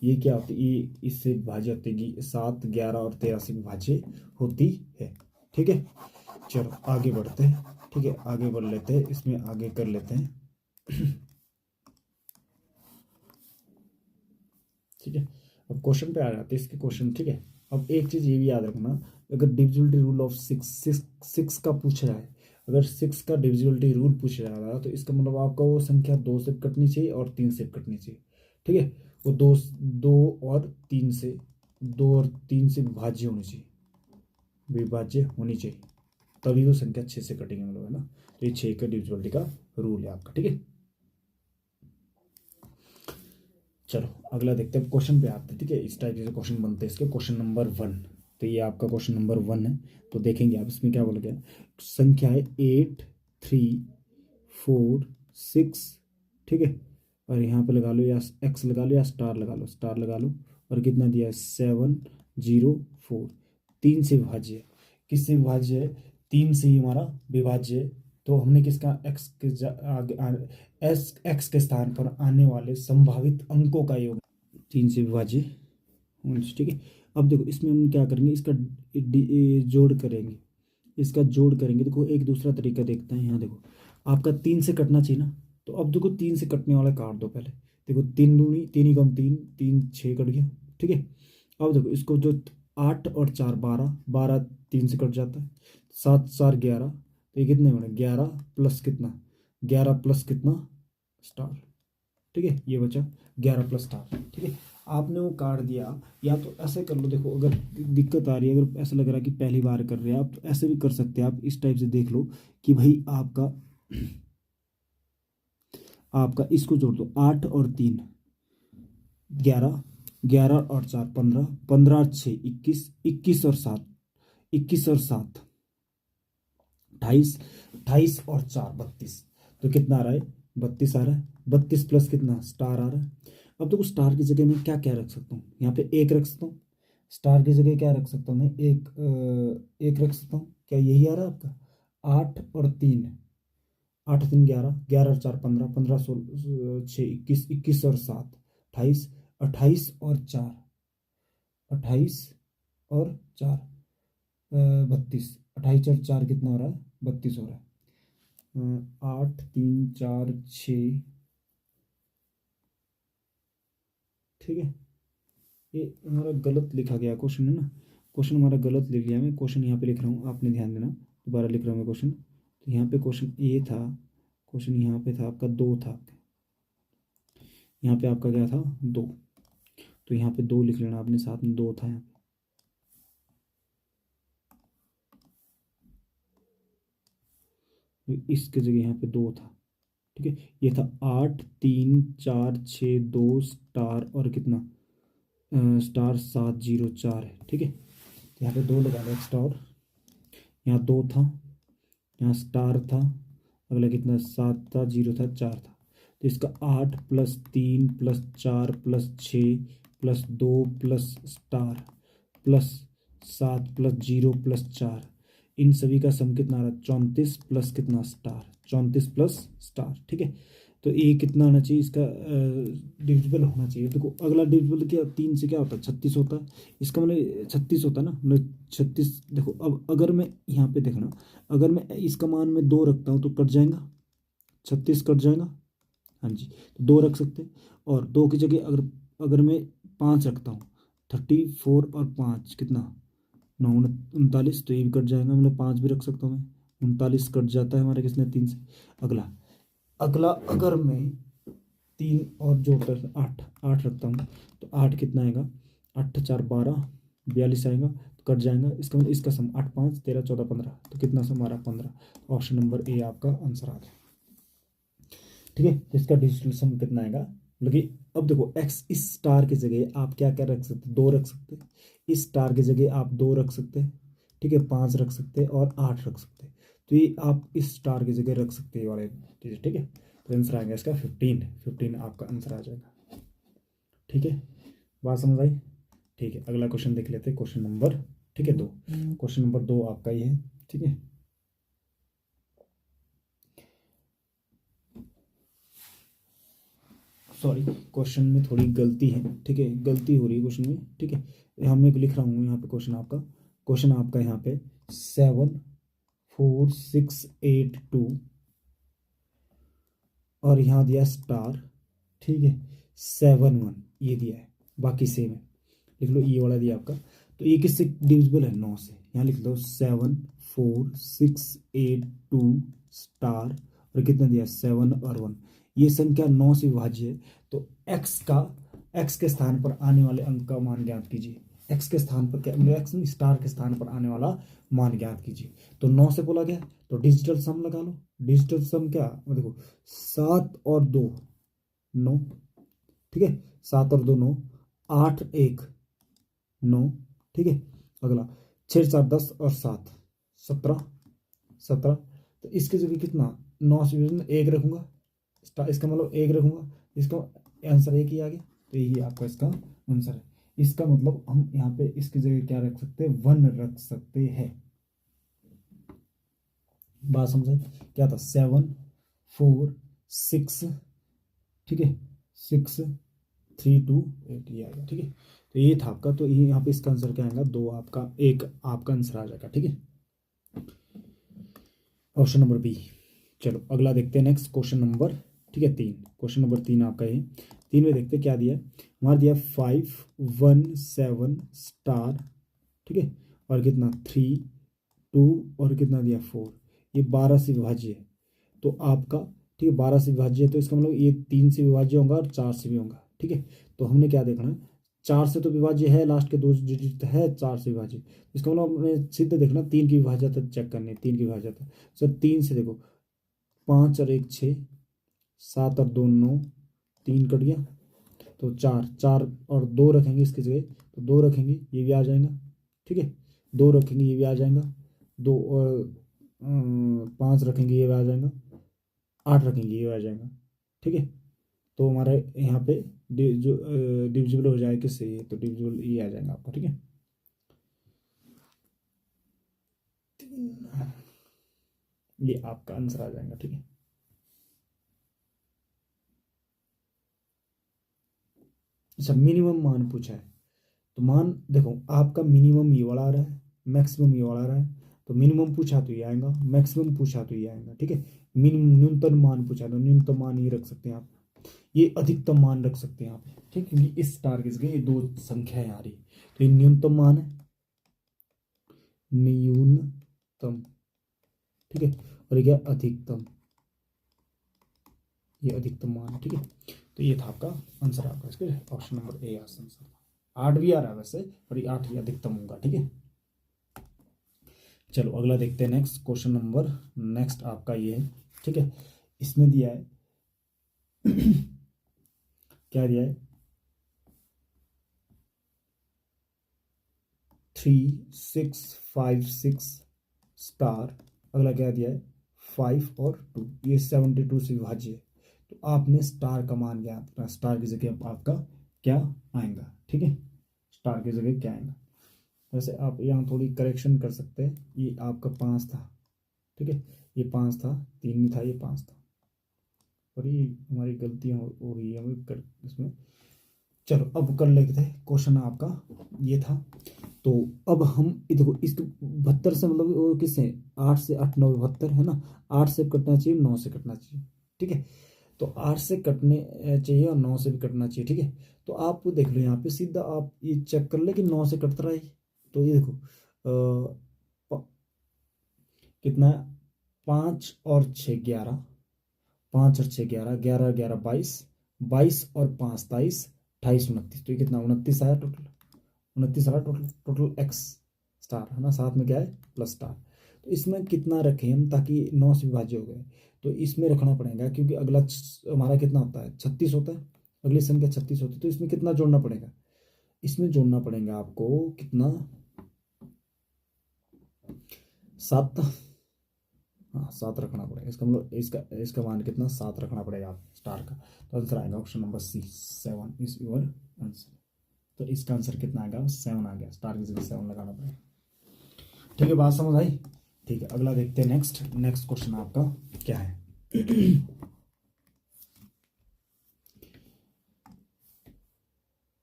ये क्या होती है, ये इससे विभाज्य होती है, 7 11 और 13 से विभाज्य होती है। ठीक है, चलो आगे बढ़ते हैं। ठीक है, आगे बढ़ लेते हैं, इसमें आगे कर लेते हैं। ठीक है, अब क्वेश्चन पे आ जाते हैं, इसके क्वेश्चन। ठीक है, अब एक चीज़ ये भी याद रखना, अगर डिविजिबिलिटी रूल ऑफ 6 का पूछ रहा है, अगर 6 का डिविजिबिलिटी रूल पूछ रहा है, तो इसका मतलब आपका वो संख्या 2 से कटनी चाहिए और 3 से कटनी चाहिए। ठीक है, वो 2 और 3 से, 2 और 3 से विभाज्य होनी चाहिए, विभाज्य होनी चाहिए, तभी वो संख्या 6 से कटेंगे, मतलब है ना। तो ये 6 का डिविजिबिलिटी का रूल है आपका। ठीक है, चलो अगला देखते हैं, क्वेश्चन पे आते हैं। ठीक है, इस टाइप से क्वेश्चन बनते हैं इसके। क्वेश्चन नंबर 1, तो ये आपका क्वेश्चन नंबर 1 है। तो देखेंगे आप इसमें क्या बोला गया, संख्या है 8 3 4 6। ठीक है, और यहाँ पे लगा लो या एक्स लगा लो या स्टार लगा लो, स्टार लगा लो, और कितना दिया है, 7 0 4। 3 से विभाज्य है, किससे विभाज्य है, 3 से ही हमारा विभाज्य है। तो हमने किसका, एक्स के एक्स के स्थान पर आने वाले संभावित अंकों का योग 3 से विभाज्य होना चाहिए। ठीक है, अब देखो इसमें हम क्या करेंगे, इसका जोड़ करेंगे, इसका जोड़ करेंगे। देखो एक दूसरा तरीका देखते हैं, यहाँ देखो आपका 3 से कटना चाहिए ना, तो अब देखो 3 से कटने वाला काट दो पहले। देखो 3 दूनी 3 ही कम 3 3 6 कट गया। ठीक है, अब देखो इसको जो 8 और 4 12, 12 3 से कट जाता है, 7 4 11, तो ये कितने बने, 11 प्लस कितना, 11 प्लस कितना स्टार, ठीक है। ये बचा 11 प्लस स्टार, ठीक है। आपने वो काट दिया, या तो ऐसे कर लो, देखो अगर दिक्कत आ रही है, अगर ऐसा लग रहा है कि पहली बार कर रहे हैं आप, तो ऐसे भी कर सकते हैं आप। इस टाइप से देख लो कि भाई आपका इसको जोड़ दो, 8 और 3 11, 11 और 4 15, 15 और 6 21, 21 और 7 21 और 7 28, 28 और 4 32। तो कितना आ रहा है? 32 आ रहा है। 32 प्लस कितना? स्टार आ रहा है। अब देखो स्टार की जगह मैं क्या क्या रख सकता हूँ, यहाँ पे एक रख सकता हूँ। स्टार की जगह क्या रख सकता हूँ मैं? एक रख सकता हूँ। क्या यही आ रहा है आपका? 8 और 3, 8 3 11, 11 और 4 15, 15 16 6 21, 21 और 7 28, 28 और 4 28 और 4 32, 28 और 4 कितना हो रहा है? 32 हो रहा है। 8 3 4 6, ठीक है। ये हमारा गलत लिखा गया क्वेश्चन है ना, क्वेश्चन हमारा गलत लिख लिया। मैं क्वेश्चन यहाँ पे लिख रहा हूँ, आपने ध्यान देना, दोबारा लिख रहा हूँ मैं क्वेश्चन। तो यहाँ पे क्वेश्चन ए था, क्वेश्चन यहाँ पे था आपका 2 था, यहाँ पे आपका क्या था? 2। तो यहाँ पे 2 लिख लेना आपने, साथ में 2 था यहाँ पे। तो इसके जगह यहाँ पे 2 था, ठीक है। ये था 8 3 4 6 2 स्टार और कितना? स्टार 7 0 4 है, ठीक है। तो यहाँ पे 2 लगा लो एक्स्ट्रा, और यहाँ 2 था, यहाँ स्टार था, अगला कितना? 7 था, 0 था, 4 था। तो इसका 8 plus 3 plus 4 plus 6 plus 2 plus star plus 7 plus 0 plus 4, इन सभी का सम कितना आ रहा है? 34 प्लस कितना? स्टार, 34 प्लस स्टार, ठीक है। तो ये कितना आना चाहिए? इसका डिविजिबल होना चाहिए। देखो अगला डिविजिबल क्या? 3 से क्या होता है? 36 होता है। इसका मतलब 36 होता है ना, मतलब 36। देखो अब अगर मैं यहाँ पे देखना, अगर मैं इसका मान में 2 रखता हूँ तो कट जाएगा, 36 कट जाएगा। हाँ जी, तो 2 रख सकते हैं। और 2 की जगह अगर अगर मैं 5 रखता हूँ, 34 और 5 कितना? 9 39, तो ये भी कट जाएगा, मतलब 5 भी रख सकता हूँ मैं। 39 कट जाता है हमारे किसने? 3 से। अगला अगला अगर मैं 3 और जोड़ता हूँ, 8 8 रखता हूँ, तो 8 कितना आएगा? 8 4 12, 42 आएगा, तो कट जाएगा। इसका मतलब इसका सम 8 5 13 14 15, तो कितना सम आ रहा? 15। ऑप्शन नंबर ए आपका आंसर आ गया, ठीक है। तो इसका डिजिटल सम कितना आएगा? मतलब कि अब देखो एक्स, इस स्टार की जगह आप क्या क्या रख सकते? 2 रख सकते हैं। इस स्टार की जगह आप 2 रख सकते हैं, ठीक है। 5 रख सकते हैं और 8 रख सकते हैं। तो ये आप इस स्टार की जगह रख सकते हैं ये वाले चीज़, ठीक है। तो आंसर आएगा इसका 15, 15 आपका आंसर आ जाएगा, ठीक है। बात समझ आई? ठीक है, अगला क्वेश्चन देख लेते हैं, क्वेश्चन नंबर, ठीक है 2। क्वेश्चन नंबर 2 आपका ये है, ठीक है। सॉरी, क्वेश्चन में थोड़ी गलती है, ठीक है, गलती हो रही है क्वेश्चन में, ठीक है। यहाँ मैं लिख रहा हूँ, यहाँ पे क्वेश्चन आपका यहाँ पे 7 4 6 8 2, और यहाँ दिया स्टार, ठीक है, 7 1 ये दिया है, बाकी सेम है। लिख लो ये वाला दिया आपका। तो ये किससे डिविजिबल है? 9 से। यहाँ लिख लो 7 4 6 8 2 स्टार, और कितना दिया? 7 और 1। ये संख्या 9 से विभाज्य है। तो एक्स के स्थान पर आने वाले अंक का मान ज्ञात कीजिए। एक्स के स्थान पर क्या, एक्स स्टार के स्थान पर आने वाला मान ज्ञात कीजिए। तो 9 से बोला गया, तो डिजिटल सम लगा लो। डिजिटल सम क्या? देखो 7 और 2 9, ठीक है। 7 और 2 9, 8 1 9, ठीक है। अगला 6 4 10 और 7 17, 17। तो इसकी जगह कितना? 9 से एक रखूंगा, इसका मतलब एक रखूंगा, इसका आंसर एक ही आ गया। तो यही आपका इसका आंसर है। इसका मतलब हम यहाँ पे इसकी जगह क्या रख सकते हैं? 1 रख सकते हैं। बात समझे? क्या था? 7 4 6, ठीक है, 6 3 2 8, ये आएगा, ठीक है। तो ये था आपका, तो ये यहाँ पे इसका आंसर क्या आएगा? 2 आपका, 1 आपका आंसर आ जाएगा, ठीक है। Option number B. चलो अगला देखते हैं, नेक्स्ट क्वेश्चन नंबर, ठीक है 3। क्वेश्चन नंबर 3 आपका ये 3 में देखते हैं क्या दिया है। हमारा दिया 5 1 7 स्टार, ठीक है, और कितना? 3 2, और कितना दिया? 4। ये 12 से विभाज्य है। तो आपका ठीक है, 12 से विभाज्य है, तो इसका मतलब ये 3 से विभाज्य होगा और 4 से भी होगा। ठीक है, तो हमने क्या देखना है, 4 से तो विभाज्य है, लास्ट के 2 डिजिट है 4 से विभाज्य, इसका मतलब हमने सीधे देखना 3 की विभाज्यता चेक करनी है, 3 की विभाज्यता। सर 3 से देखो, 5 और 1 6, 7 और 2 9, 3 कट गया, तो 4, 4 और 2 रखेंगे इसकी जगह, तो 2 रखेंगे ये भी आ जाएगा। ठीक है, 2 रखेंगे ये भी आ जाएगा, 2 और 5 रखेंगे ये भी आ जाएगा, 8 रखेंगे ये भी आ जाएगा। ठीक है, तो हमारे यहाँ पे जो डिविजिबल हो जाए किससे, ये तो डिविजिबल ये आ जाएगा आपका। ठीक है, ये आपका आंसर आ जाएगा। ठीक है, अच्छा मिनिमम मान पूछा है, तो मान देखो आपका मिनिमम ये वाला आ रहा है, मैक्सिमम ये वाला आ रहा है, तो मिनिमम पूछा तो ये आएगा, मैक्सिमम पूछा तो ये आएगा। ठीक है, मिनिमम न्यूनतम मान पूछा तो न्यूनतम मान ये रख सकते हैं आप, ये अधिकतम मान रख सकते हैं आप। ठीक, क्योंकि इस स्टार के जगह ये 2 संख्या है आ रही, तो ये न्यूनतम मान है, न्यूनतम। ठीक है, और ये क्या अधिकतम, ये अधिकतम मान है। ठीक है, तो ये था आपका आंसर, आपका इसके ऑप्शन नंबर ए आंसर। 8 भी आ रहा है वैसे, पर ये 8 ही अधिकतम होगा। ठीक है, चलो अगला देखते हैं, नेक्स्ट क्वेश्चन नंबर, नेक्स्ट आपका ये है। ठीक है, इसमें दिया है क्या दिया है, 3 6 5 6 स्टार, अगला क्या दिया है 5 और 2, ये 72 से विभाज्य है, तो आपने स्टार का मान ज्ञात करना, स्टार की जगह आपका क्या आएगा। ठीक है, स्टार की जगह क्या आएगा, वैसे आप यहाँ थोड़ी करेक्शन कर सकते हैं, ये आपका 5 था। ठीक है, ये 5 था, 3 नहीं था, ये 5 था, और ये हमारी गलतियाँ हो रही है हमें कर इसमें। चलो अब कर लेते हैं, क्वेश्चन आपका ये था, तो अब हम देखो इसके 72 से मतलब वो किससे, 8 से 8 9 72 है ना, 8 से कटना चाहिए, 9 से कटना चाहिए। ठीक है, तो 8 से कटने चाहिए और 9 से भी कटना चाहिए। ठीक है, तो आप देख लो यहाँ पे सीधा आप ये चेक कर ले कि 9 से कटता रहा है, तो ये देखो कितना है, 5 और 6 11, 5 और 6 11, 11 11 22, 22 और 5 23, 28 29, तो ये कितना 29 आया टोटल, 29 आया टोटल, टोटल एक्स स्टार है ना, साथ में क्या है प्लस स्टार। तो इसमें कितना रखें हम ताकि 9 से विभाज्य हो गए, तो इसमें रखना पड़ेगा क्योंकि अगला हमारा कितना होता है 36 होता है, अगली संख्या 36 होती है, तो इसमें कितना जोड़ना पड़ेगा, इसमें जोड़ना पड़ेगा आपको कितना 7, हाँ 7 रखना पड़ेगा, इसका मतलब इसका इसका मान कितना 7 रखना पड़ेगा आप स्टार का, तो आंसर आएगा option number C, 7 is your answer. तो इसका आंसर कितना आएगा 7 आ गया, स्टार की जगह 7 लगाना पड़ेगा। ठीक है, बात समझ आई। ठीक है, अगला देखते हैं, नेक्स्ट नेक्स्ट क्वेश्चन आपका क्या है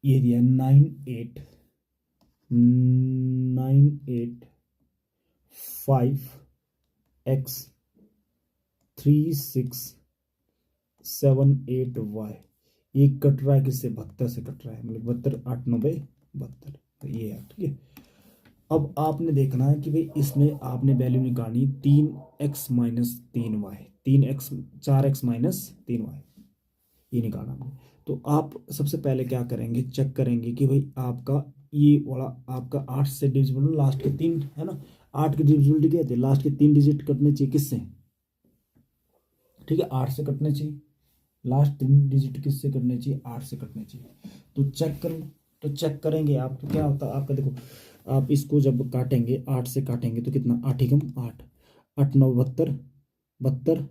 ये दिया 985x 3678y, ये कट रहा है किससे 72 से कट रहा है, मतलब 72 8 9 72, तो ये है। ठीक है, अब आपने देखना है कि भाई इसमें आपने वैल्यू निकालनी 3x minus 3y, 3x 4x minus 3y, ये निकालना है। तो आप सबसे पहले क्या करेंगे, चेक करेंगे कि भाई आपका ये वाला आपका 8 से डिविजिबल, लास्ट के 3 है ना, 8 की डिविजिबिलिटी क्या थी, लास्ट के 3 डिजिट कटने चाहिए किससे, ठीक है 8 से कटने चाहिए, लास्ट 3 डिजिट किससे कटने चाहिए 8 से कटने चाहिए। तो चेक करो, तो चेक करेंगे आप, तो क्या होता है आपका, देखो आप इसको जब काटेंगे 8 से काटेंगे तो कितना 8 एकम 8, 8 9 72 72,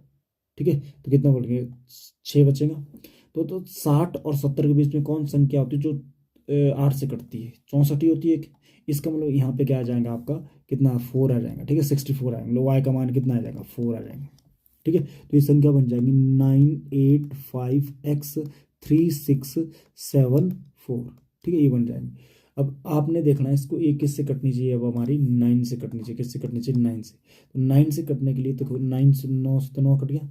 ठीक है, तो कितना बढ़ गया 6 बचेगा। तो 60 और 70 के बीच में कौन संख्या होती है जो 8 से कटती है, 64 ही होती है एक, इसका मतलब यहाँ पे क्या आ जाएगा आपका कितना 4 आ जाएगा। ठीक है, 64 आएगा, मतलब वाई का मान कितना आ जाएगा 4 आ जाएगा। ठीक है, तो ये संख्या बन जाएगी 985x3674। ठीक है, ये बन जाएंगे। अब आपने देखना है इसको, ये किससे कटनी चाहिए, अब हमारी 9 से कटनी चाहिए, किससे कटनी चाहिए 9 से, तो 9 से कटने के लिए तो 9 से 9 से तो 9 कट गया,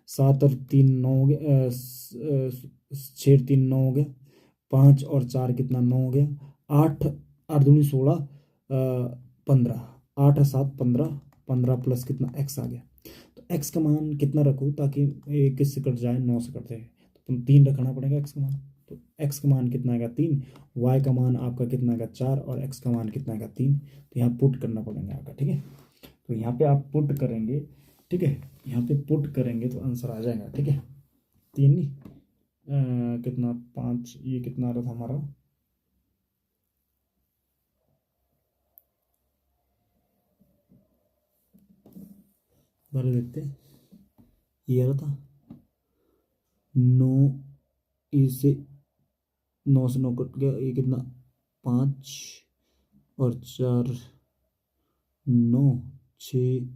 7 और 3 9 हो गया, 6 3 9 हो गया, 5 और 4 कितना 9 हो गया, 8 8 दूनी 16 15, 8 और 7 15, 15 प्लस कितना x आ गया। तो x का मान कितना रखूँ ताकि किससे कट जाए, 9 से कट जाए, तो 3 रखना पड़ेगा x का मान। तो x का मान कितना आएगा 3, y का मान आपका कितना आएगा 4 और x का मान कितना आएगा 3। तो यहाँ पुट करना पड़ेगा आपका, ठीक है। तो यहाँ पे आप पुट करेंगे, ठीक है, यहाँ पे पुट करेंगे तो आंसर आ जाएगा, ठीक है। 3 नहीं कितना 5, ये कितना आ रहा था हमारा, बारे देखते हैं, ये आ रहा था 9, इससे 9 से 9 कट गया, ये कितना 5 और 4 9, 6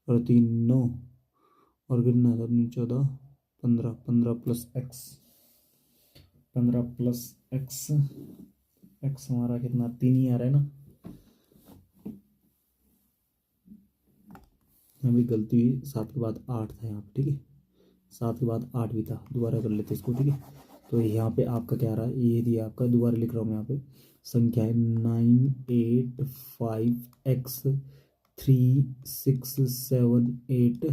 और 3 9 और कितना था 14 15, 15 plus x, 15 plus x, x हमारा कितना 3 ही आ रहा है ना। यहाँ भी गलती हुई, 7 के बाद 8 था यहाँ पे, ठीक है, 7 के बाद 8 भी था, दोबारा कर लेते इसको, ठीक है। तो यहाँ पे आपका क्या आ रहा है, ये दिया आपका, दोबारा लिख रहा हूँ मैं यहाँ पे, संख्या है 9 8 5 x 3 6 7 8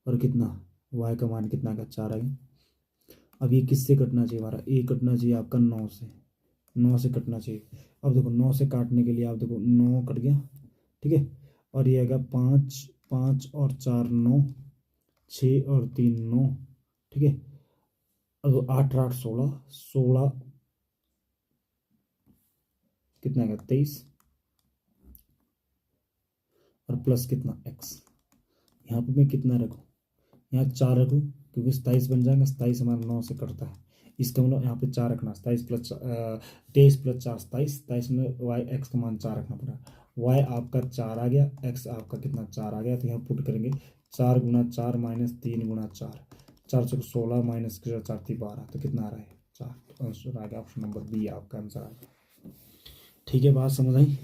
और कितना y का मान कितना का 4 है। अब ये किससे कटना चाहिए हमारा, ये कटना चाहिए आपका 9 से, 9 से कटना चाहिए। अब देखो 9 से काटने के लिए आप देखो 9 कट गया, ठीक है, और ये आएगा 5 5 और 4 9, 6 और 3 9, ठीक है। अब 8 8 16, 16 कितना आएगा 23 और प्लस कितना x। यहाँ पे मैं कितना रखूँ, यहाँ 4 रखूँ क्योंकि 27 बन जाएगा, 27 हमारा 9 से कटता है, इसका मतलब यहाँ पे 4 रखना, 27 प्लस 23 प्लस 4 27, 27 में y x का मान 4 रखना पड़ा, y आपका 4 आ गया, x आपका कितना 4 आ गया। तो यहाँ पुट करेंगे 4 गुना 4 माइनस 3 गुना 4, 4 चौक 16 माइनस 4 3 12, तो कितना आ रहा है 4। तो आंसर आ गया ऑप्शन नंबर बी, आपका आंसर आ गया, ठीक है, बात समझ आई।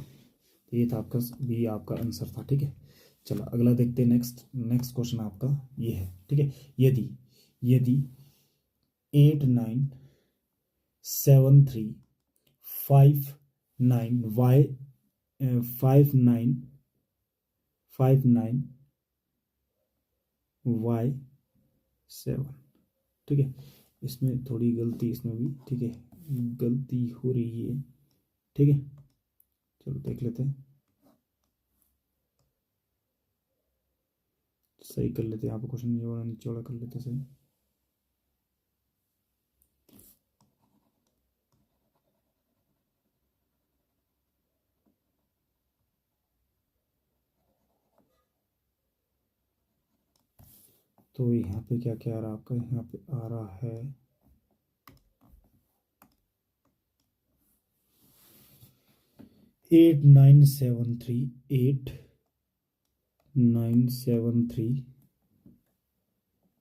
ये था आपका बी, आपका आंसर था, ठीक है। चलो अगला देखते हैं, नेक्स्ट क्वेश्चन आपका ये है, ठीक है। यदि यदि 8 9 7 3 5 9 y 5 9 5 9 y 7, ठीक है, इसमें थोड़ी गलती, इसमें भी ठीक है गलती हो रही है, ठीक है। चलो देख लेते हैं, सही कर लेते हैं, यहाँ पे क्वेश्चन ये वाला नीचे वाला कर लेते हैं सही। तो यहाँ पे क्या क्या आ रहा है आपका, यहाँ पे आ रहा है 8 9 7 3 8 9 7 3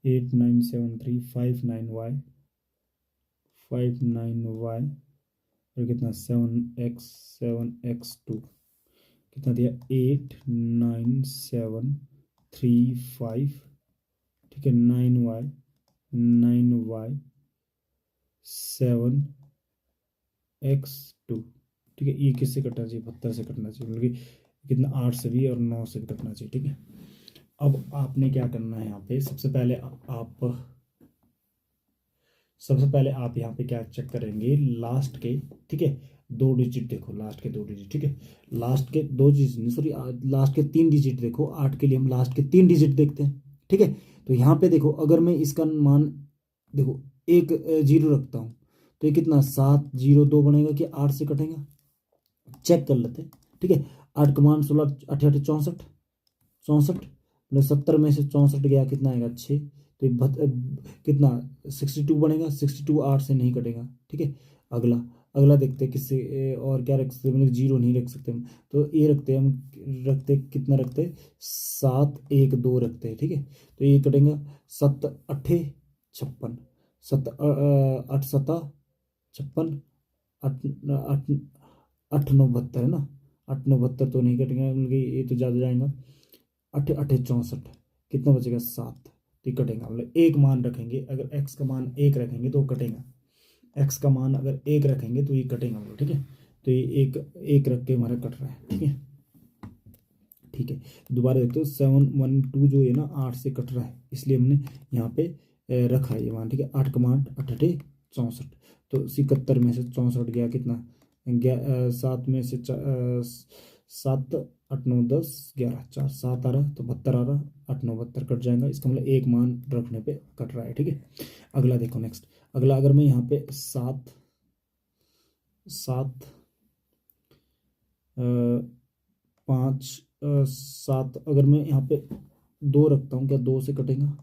8 9 7 3 5 9 y 5 9 y और कितना 7x 2, कितना दिया 8 9 7 3 5, ठीक है, 9y 7x 2, ठीक है। ये किससे कटना चाहिए, 72 से कटना चाहिए, मतलब कि कितना 8 से भी और 9 से भी कटना चाहिए, ठीक है। अब आपने क्या करना है, यहाँ पे सबसे पहले आप यहाँ पे क्या चेक करेंगे, लास्ट के, ठीक है, 2 डिजिट देखो, लास्ट के 2 डिजिट, ठीक है, लास्ट के 2 डिजिट सॉरी लास्ट के 3 डिजिट देखो, 8 के लिए हम लास्ट के 3 डिजिट देखते हैं, ठीक है। तो यहाँ पे देखो अगर मैं इसका मान देखो 1 0 रखता हूँ तो ये कितना 7 0 2 बनेगा कि 8 से कटेगा, चेक कर लेते हैं, ठीक है। 8 का मान 16 8 8 64 64, मतलब 70 में से 64 गया, कितना आएगा 6, तो कितना 62 बनेगा, 62 8 से नहीं कटेगा, ठीक है। अगला अगला देखते हैं किससे और क्या रख सकते हैं, मतलब 0 नहीं रख सकते हम, तो ये रखते हैं हम, रखते कितना रखते हैं 7 1 2 रखते हैं, ठीक है। तो ये कटेंगे 7 8 56, 7 8 7 56, 8 8 8 9 72 है ना, 8 9 72 तो नहीं कटेंगे, मतलब ये तो ज़्यादा जाएगा, 8 8 64, कितना बचेगा 7, तो ये कटेगा, मतलब एक मान रखेंगे, अगर x का मान 1 रखेंगे तो कटेगा, x का मान अगर 1 रखेंगे तो ये कटेगा, मतलब ठीक है। तो ये एक एक रख के हमारा कट रहा है, ठीक है, ठीक है, दोबारा देखते हो 712 जो है ना 8 से कट रहा है, इसलिए हमने यहाँ पे रखा है ये मान, ठीक है। 8 कमांड 8 8 64, तो 71 में से 64 गया कितना, 7 में से 7 8 9 10 11 4 7 आ रहा, तो 72 आ रहा, 8 9 72 कट जाएगा, इसका मतलब एक मान रखने पे कट रहा है, ठीक है। अगला देखो नेक्स्ट, अगला अगर मैं यहाँ पे 7 7 5 7 अगर मैं यहाँ पे 2 रखता हूँ, क्या 2 से कटेगा,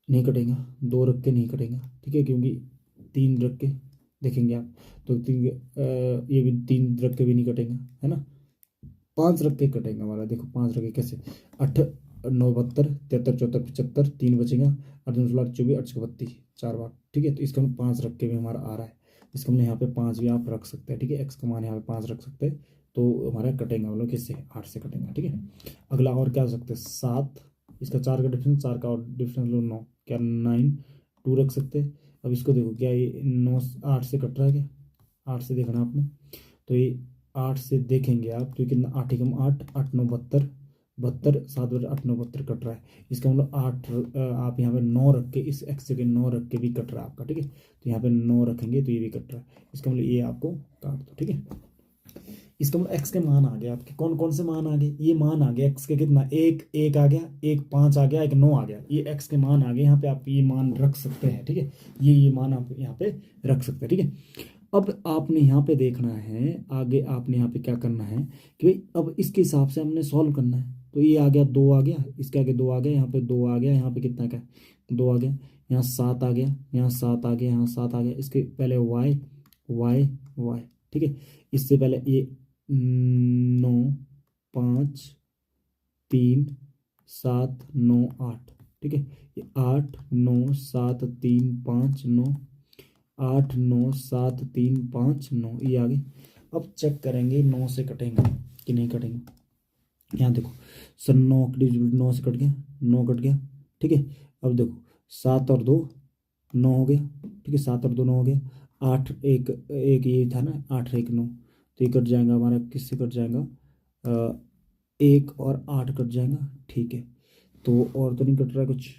नहीं कटेगा, 2 रख के नहीं कटेगा, ठीक है, क्योंकि 3 रख के देखेंगे आप तो ये भी 3 रख के भी नहीं कटेगा, है ना। 5 रख के कटेगा हमारा, देखो 5 रख के कैसे, 8 9 72 73 74 75 3 बचेगा, 8 2 16 24 8 32 4 बार, ठीक है। तो इसका मतलब 5 रख के भी हमारा आ रहा है, इसका मतलब यहाँ पे 5 भी आप रख सकते हैं, ठीक है। एक्स का मान यहाँ पे 5 रख सकते हैं, तो हमारा कटेगा मतलब किससे, 8 से कटेगा, ठीक है। अगला और क्या हो सकते हैं, 7, इसका 4 का डिफरेंस, 4 का और डिफरेंस लो 9, क्या 9 2 रख सकते हैं। अब इसको देखो, क्या ये 9 8 से कट रहा है, क्या 8 से देखना आपने, तो ये 8 से देखेंगे आप तो ये कितना, 8 एकम 8 8 9 72 72 7 8 9 72 कट रहा है, इसका मतलब 8 आप यहाँ पे 9 रख के, इस एक्स के 9 रख के भी कट रहा है आपका, ठीक है। तो यहाँ पे 9 रखेंगे तो ये भी कट रहा है, इसका मतलब ये आपको काट दो, ठीक है। इसका मतलब एक्स के मान आ गए आपके, कौन कौन से मान आ गए, ये मान आ गए एक्स के कितना, एक एक आ गया, एक 5 आ गया, एक 9 आ गया, ये एक्स के मान आ गए, यहाँ पे आप ये मान रख सकते हैं, ठीक है। ये मान आप यहाँ पे रख सकते हैं, ठीक है। अब आपने यहाँ पे देखना है, आगे आपने यहाँ पे क्या करना है कि भाई अब इसके हिसाब से हमने सॉल्व करना है, तो ये आ गया 2 आ गया, इसके आगे 2 आ गया, यहाँ पे 2 आ गया, यहाँ पे कितना क्या 2 आ गया, यहाँ 7 आ गया, यहाँ 7 आ गया, यहाँ 7 आ गया, इसके पहले वाई वाई वाई, ठीक है। इससे पहले ये 9 5 3 7 9 8, ठीक है, ये 8 9 7 3 5 9 8 9 7 3 5 9, ये आ गए। अब चेक करेंगे 9 से कटेंगे कि नहीं कटेंगे, यहाँ देखो सर 9 डिजिट 9 से कट गया, 9 कट गया, ठीक है। अब देखो 7 और 2 9 हो गया, ठीक है, 7 और 2 9 हो गया, 8 एक एक ये था ना, 8 1 9, तो ये कट जाएगा हमारा, किससे कट जाएगा, 1 और 8 कट जाएगा, ठीक है। तो और तो नहीं कट रहा है कुछ,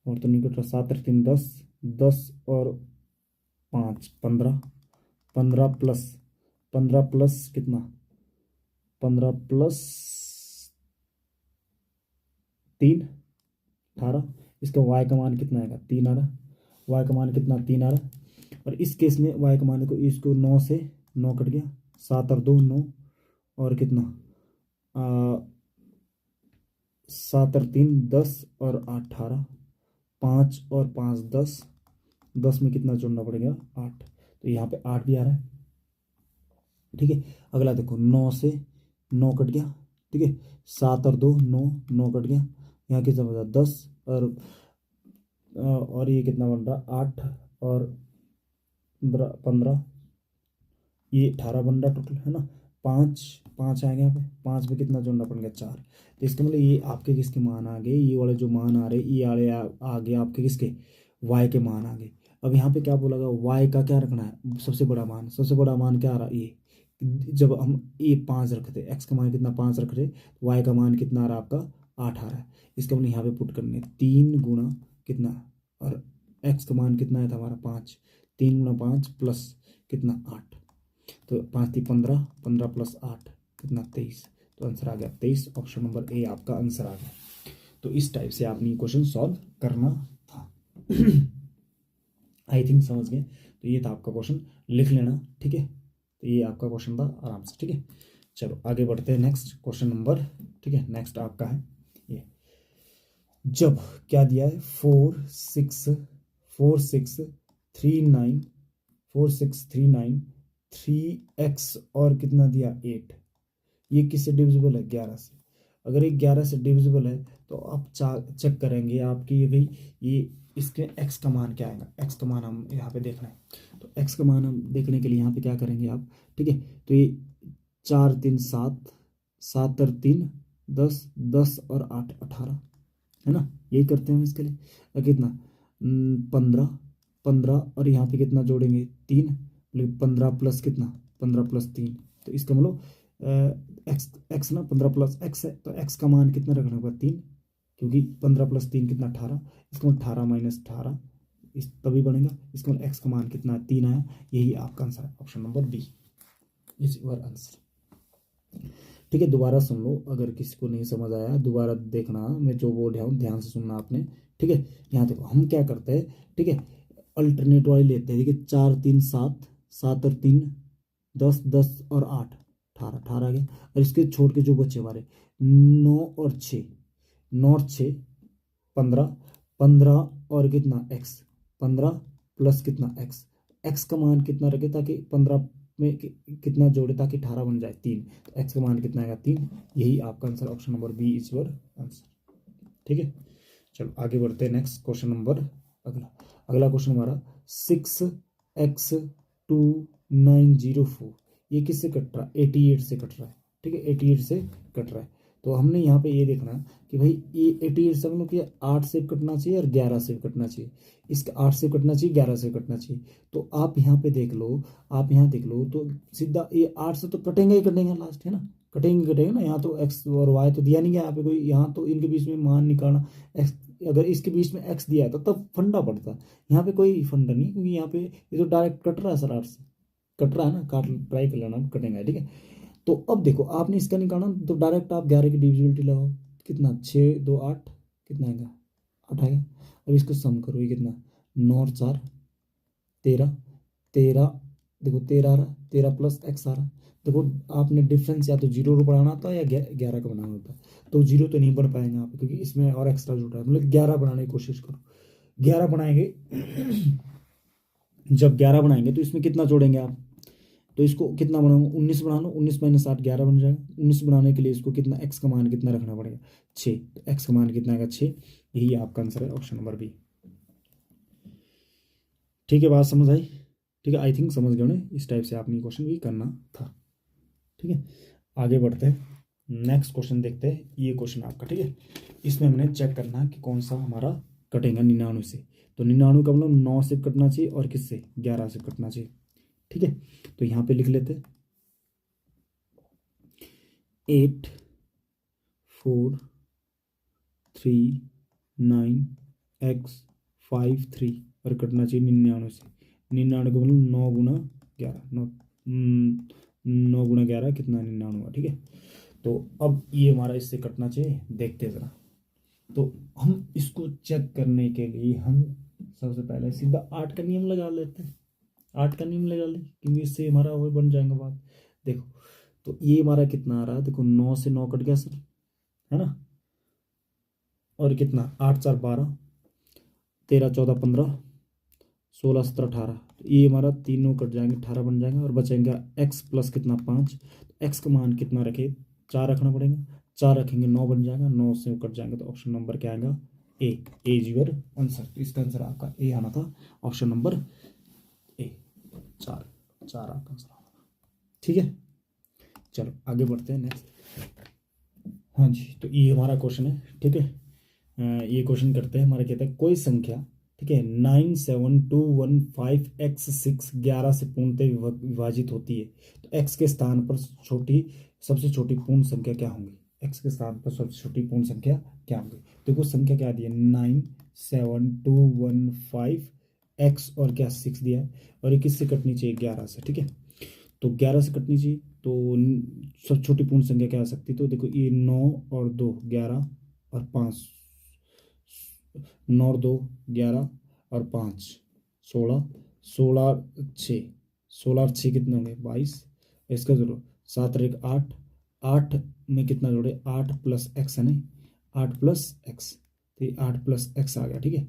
और तो नहीं कट रहा, 7 और 3 10 10 और 5 15 15 प्लस 15 प्लस कितना, 15 प्लस 3 18, इसका वाई का मान कितना आएगा 3 आ रहा, वाई का मान कितना 3 आ रहा, और इस केस में वाई का मान को इसको 9 से 9 कट गया, 7 और 2 9, और कितना 7 और 3 10 और 18, 5 और 5 10, 10 में कितना जोड़ना पड़ेगा 8, तो यहाँ पे 8 भी आ रहा है, ठीक है। अगला देखो 9 से 9 कट गया, ठीक है, 7 और 2 9 9 कट गया, यहाँ कितना बचा 10, और ये कितना बन रहा 8 और 15, ये 18 बन रहा टोटल, है ना। 5 5 आ गया यहाँ पे, 5 में कितना जोड़ना पड़ गया 4, तो इसका मतलब ये आपके किसके मान आ गए, ये वाले जो मान आ रहे ये वाले आ गए आपके किसके, वाई के मान आ गए। अब यहाँ पे क्या बोला गया, वाई का क्या रखना है, सबसे बड़ा मान, सबसे बड़ा मान क्या आ रहा है, ये जब हम ये 5 रखते, एक्स का मान कितना 5 रख रहे, वाई का मान कितना आ रहा है आपका 8 आ रहा है, इसका मतलब यहाँ पे पुट करने 3 गुना कितना, और एक्स का मान कितना है था हमारा 5, 3 गुना 5 प्लस कितना 8, तो 5 थी 15 15 प्लस 8 कितना 23, तो आंसर आ गया 23, ऑप्शन नंबर ए आपका आंसर आ गया। तो इस टाइप से आपने क्वेश्चन सॉल्व करना था। आई थिंक समझ गए, तो ये था आपका क्वेश्चन, लिख लेना, ठीक है। तो ये आपका क्वेश्चन था आराम से, ठीक है। चलो आगे बढ़ते हैं, नेक्स्ट क्वेश्चन नंबर, ठीक है, नेक्स्ट आपका है ये, जब क्या दिया है 4 6 4 6 3 9 4 6 3 9 3x और कितना दिया 8, ये किससे डिविजिबल है 11 से, अगर ये 11 से डिविजिबल है तो आप चेक करेंगे आपकी ये भाई ये इसके x का मान क्या आएगा, x का मान हम यहाँ पे देखना है, तो x का मान हम देखने के लिए यहाँ पे क्या करेंगे आप, ठीक है। तो ये 4 3 7 7 और 3 10 10 और 8 18, है ना, यही करते हैं हम इसके लिए, कितना 15 15 और यहाँ पे कितना जोड़ेंगे 3, मतलब 15 प्लस कितना 15 प्लस 3, तो इसका मतलब एक्स एक्स ना 15 प्लस एक्स है, तो एक्स का मान कितना रखना होगा 3, क्योंकि 15 प्लस 3 कितना 18, इसको 18 माइनस 18 इस तभी बनेगा। इसको एक्स का मान कितना 3 आया, यही आपका आंसर है, option number B is your answer. ठीक है, दोबारा सुन लो, अगर किसी को नहीं समझ आया दोबारा देखना, मैं जो बोल रहा हूँ ध्यान से सुनना आपने। ठीक है, यहाँ देखो हम क्या करते हैं, ठीक है, अल्टरनेट वाली लेते हैं। देखिए 4 3 7, 7 और 3 10, 10 और 8 18, 18 आ गया। और इसके छोड़ के जो बचे हमारे 9 और 6, 9 और 6 15, 15 और कितना एक्स, 15 प्लस कितना एक्स, एक्स का मान कितना रखे ताकि 15 में कितना जोड़े ताकि 18 बन जाए 3, तो एक्स का मान कितना आएगा 3, यही आपका answer, option number B is your answer. ठीक है, चलो आगे बढ़ते हैं नेक्स्ट क्वेश्चन नंबर, अगला अगला क्वेश्चन हमारा 6x2904, ये किससे कट रहा है, 88 से कट रहा है। ठीक है, 88 से कट रहा है, तो हमने यहाँ पे ये देखना कि भाई ये 88 से हम लोग कि 8 से कटना चाहिए और 11 से कटना चाहिए, इसका 8 से कटना चाहिए 11 से कटना चाहिए। तो आप यहाँ पे देख लो, आप यहाँ देख लो, तो सीधा ये 8 से तो कटेंगे ही कटेंगे लास्ट, है ना, कटेंगे ना। यहाँ तो एक्स और वाई तो दिया नहीं गया यहाँ पे कोई, यहाँ तो इनके बीच में मान निकालना, एक्स अगर इसके बीच में एक्स दिया है तो तब फंडा पड़ता, यहाँ पे कोई फंडा नहीं, क्योंकि यहाँ पे ये तो डायरेक्ट कट रहा है सर, 8 से कट रहा है ना, काट ट्राई कर लेना कटेंगे। ठीक है, तो अब देखो आपने इसका निकालना, तो डायरेक्ट आप 11 की डिविजिबिलिटी लगाओ, कितना 6 2 8 कितना आएगा 8 आएगा। अब इसको सम करो, ये कितना 9 और 4 13, 13 देखो 13 आ रहा, 13 प्लस एक्स आ रहा। देखो आपने डिफरेंस या तो जीरो को बढ़ाना होता है या 11 का बनाना होता है, तो जीरो तो नहीं बन पाएंगे यहाँ पे क्योंकि इसमें और एक्स्ट्रा जुड़ रहा है, मतलब 11 बनाने की कोशिश करो, 11 बनाएंगे। जब 11 बनाएंगे तो इसमें कितना जोड़ेंगे आप, तो इसको कितना बनाऊंगा 19 बना लो, 19 माइनस 8 11 बन जाएगा। 19 बनाने के लिए इसको कितना एक्स का मान कितना रखना पड़ेगा 6, तो एक्स का मान कितना आएगा 6, यही आपका आंसर है, ऑप्शन नंबर बी। ठीक है, बात समझ आई। ठीक है, आई थिंक समझ गए होंगे, इस टाइप से आपने क्वेश्चन भी करना था। ठीक है, आगे बढ़ते हैं, नेक्स्ट क्वेश्चन देखते हैं, ये क्वेश्चन आपका। ठीक है, इसमें हमने चेक करना है कि कौन सा हमारा कटेगा 99 से, तो 99 का मतलब 9 से कटना चाहिए और किससे 11 से कटना चाहिए। ठीक है, तो यहाँ पे लिख लेते 8 4 3 9 x 5 3 और कटना चाहिए 99 से। 99 का मतलब 9 गुना 11, 9 गुना 11 कितना 99 हुआ। ठीक है, तो अब ये हमारा इससे कटना चाहिए, देखते हैं ज़रा। तो हम इसको चेक करने के लिए हम सबसे पहले सीधा 8 का नियम लगा लेते हैं, 8 का नियम लगा लें क्योंकि इससे हमारा वो बन जाएगा बात। देखो तो ये हमारा कितना आ रहा है, देखो 9 से 9 कट गया सर, है ना, और कितना 8 4 12, 13 14 15, 16 17 18, तो ये हमारा तीनों कट जाएंगे 18 बन जाएगा और बचेंगे एक्स प्लस कितना 5, तो एक्स का मान कितना रखे 4 रखना पड़ेगा, 4 रखेंगे 9 बन जाएगा, 9 से कट जाएंगे, तो ऑप्शन नंबर क्या आएगा ए, इज योर आंसर। इसका आंसर आपका ए आना था, ऑप्शन नंबर ए, 4 4 आपका आंसर। ठीक है, चलो आगे बढ़ते हैं नेक्स्ट। हाँ जी, तो ये हमारा क्वेश्चन है। ठीक है, ये क्वेश्चन करते हैं, हमारा कहता है कोई संख्या, ठीक है, 97215x6 11 से पूर्णतः विभाजित होती है, तो x के स्थान पर सबसे छोटी पूर्ण संख्या क्या होंगी, x के स्थान पर सबसे छोटी पूर्ण संख्या क्या होंगी। देखो संख्या क्या दी है 97215x और क्या 6 दिया है, और ये किससे कटनी चाहिए 11 से। ठीक है, तो 11 से कटनी चाहिए, तो सब छोटी पूर्ण संख्या क्या आ सकती है, तो देखो ये 9 और 2 11 और 5, 9 और 2 11 और 5 16, 16 और 6, 16 और 6 कितने होंगे 22, इसका जोड़ो 7 और 1 8, 8 में कितना जोड़े 8 प्लस एक्स है नहीं, 8 प्लस एक्स, तो ये 8 प्लस एक्स आ गया। ठीक है,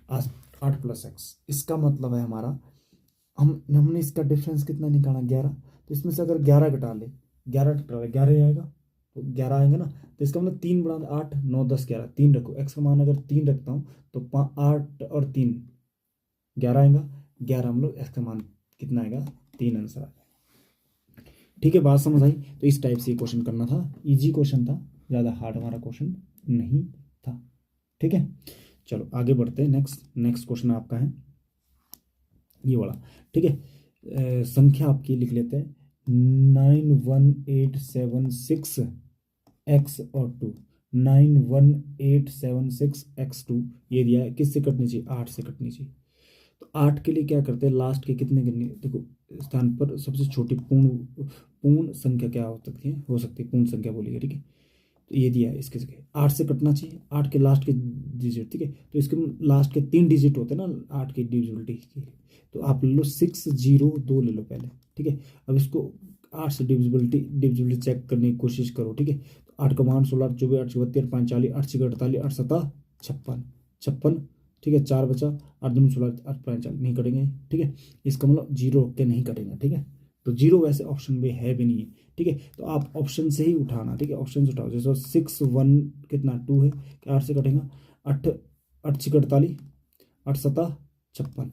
8 प्लस एक्स, इसका मतलब है हमारा हमने इसका डिफरेंस कितना निकाला 11, तो इसमें से अगर 11 घटा ले, 11 आएगा, तो 11 आएंगे ना, तो इसका मतलब 3 बढ़ा 8 9 10 11 3 रखो, एक्स का मान अगर 3 रखता हूँ तो 8 और 3 11 आएगा, 11 हम लोग एक्स का मान कितना आएगा 3 आंसर आ जाएगा। ठीक है, बात समझ आई। तो इस टाइप से ये क्वेश्चन करना था, इजी क्वेश्चन था, ज़्यादा हार्ड हमारा क्वेश्चन नहीं था। ठीक है, चलो आगे बढ़ते हैं, नेक्स्ट क्वेश्चन आपका है ये वाला। ठीक है, संख्या आपकी लिख लेते हैं 91876 एक्स और 2, 91876 x 2 ये दिया है। किससे कटनी चाहिए? 8 से कटनी चाहिए। तो 8 के लिए क्या करते हैं, लास्ट के कितने करनी है, देखो स्थान पर सबसे छोटी पूर्ण संख्या क्या हो सकती है, पूर्ण संख्या बोलिए, ठीक है। तो ये दिया है, इसके जगह 8 से कटना चाहिए, 8 के लास्ट के डिजिट, ठीक है। तो इसके लास्ट के 3 डिजिट होते हैं ना 8 की डिविजिबिलिटी के लिए, तो आप ले लो 602 ले लो पहले, ठीक है। अब इसको 8 से डिविजिबिलिटी चेक करने की कोशिश करो, ठीक है। तो 8 का मान 16, 24, 8 32, 5 40, 8 6 48, 8 7 56, 56, ठीक है। 4 बचा, 8 दूनी 16, 8 5 40 नहीं कटेंगे, ठीक है। इसका मतलब जीरो के नहीं कटेंगे, ठीक है। तो जीरो वैसे ऑप्शन में है भी नहीं है, ठीक है। तो आप ऑप्शन से ही उठाना, ठीक है, ऑप्शन से उठाओ। जैसे 6 1 कितना 2 है, क्या 8 से कटेगा? 8 8 6 48, 8 7 56,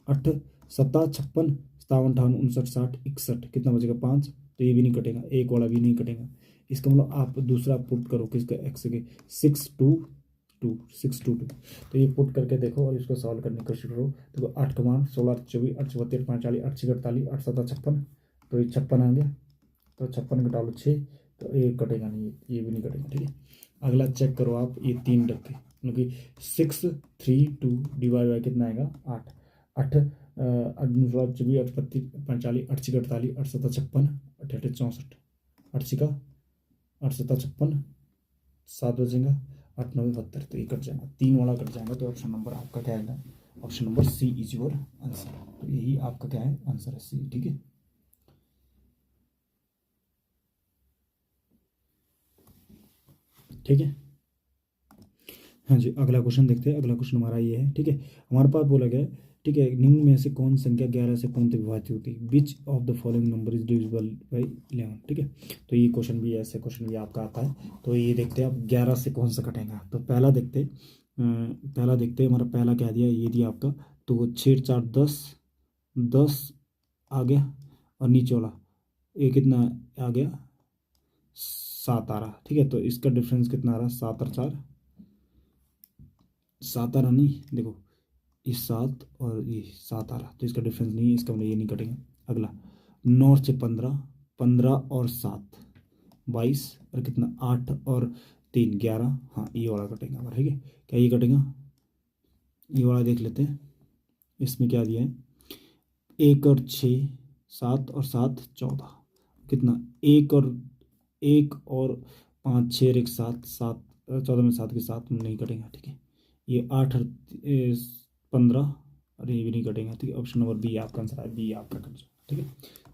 8 7 56, 57 58 59 60 61, कितना बचेगा? 5। तो ये भी नहीं कटेगा, एक वाला भी नहीं कटेगा। इसका मतलब आप दूसरा पुट करो किसका, एक्स के 6 2 2 तो ये पुट करके देखो और इसको सॉल्व करने की कोशिश करो। देखो 8 का मान 16 24 8 32 5 40 8 6 48 8 7 56, तो ये 56 आ गया। तो 56 घटा लो 6, तो ये कटेगा नहीं, ये भी नहीं कटेगा, ठीक है। अगला चेक करो आप, ये 3 रख के मतलब कि 6 3 2 डिवाइड बाई कितना आएगा? 8 8 8 24 8 32 45 8 6 48 8 7 56 8 8 64 8 6 8 7 56, 7 बचेगा, 8 9 72, तो ये कट जाएगा, 3 वाला कट जाएगा। तो ऑप्शन नंबर आपका क्या आएगा? Option number C is your answer. तो यही आपका क्या है? आंसर है सी, ठीक है। ठीक है, हाँ जी, अगला क्वेश्चन देखते हैं। अगला क्वेश्चन हमारा ये है, ठीक है। हमारे पास बोला गया है, ठीक है, निम्न में से कौन संख्या 11 से पूर्णतः विभाज्य होती है? Which of the following number is divisible by 11, ठीक है। तो ये क्वेश्चन भी ऐसे क्वेश्चन भी आपका आता है। तो ये देखते हैं आप 11 से कौन सा कटेगा। तो पहला देखते हैं, हमारा पहला क्या दिया, ये दिया आपका। तो 6 4 10, 10 आ गया, और नीचे वाला ये कितना आ गया? 7 आ रहा, ठीक है। तो इसका डिफरेंस कितना आ रहा? 7 और 4, 7 आ रहा नहीं, देखो ये 7 और ये 7 आ रहा, तो इसका डिफरेंस नहीं है, इसका मतलब ये नहीं कटेगा। अगला 9 से 15, 15 और 7 22, और कितना 8 और 3 11, हाँ ये वाला कटेगा हमारा, ठीक है। क्या ये कटेगा? ये वाला देख लेते हैं, इसमें क्या दिया है? 1 और 6 7 और 7 14, कितना 1 और 5 6 और 1 7 7, 14 में 7 के 7 नहीं कटेगा, ठीक है। ये 8 और 15, और ये भी नहीं कटेगा, ठीक है। ऑप्शन नंबर बी आपका आंसर है, बी आपका कट जाएगा, ठीक है।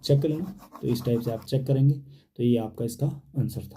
चेक कर लेना, तो इस टाइप से आप चेक करेंगे, तो ये आपका इसका आंसर था।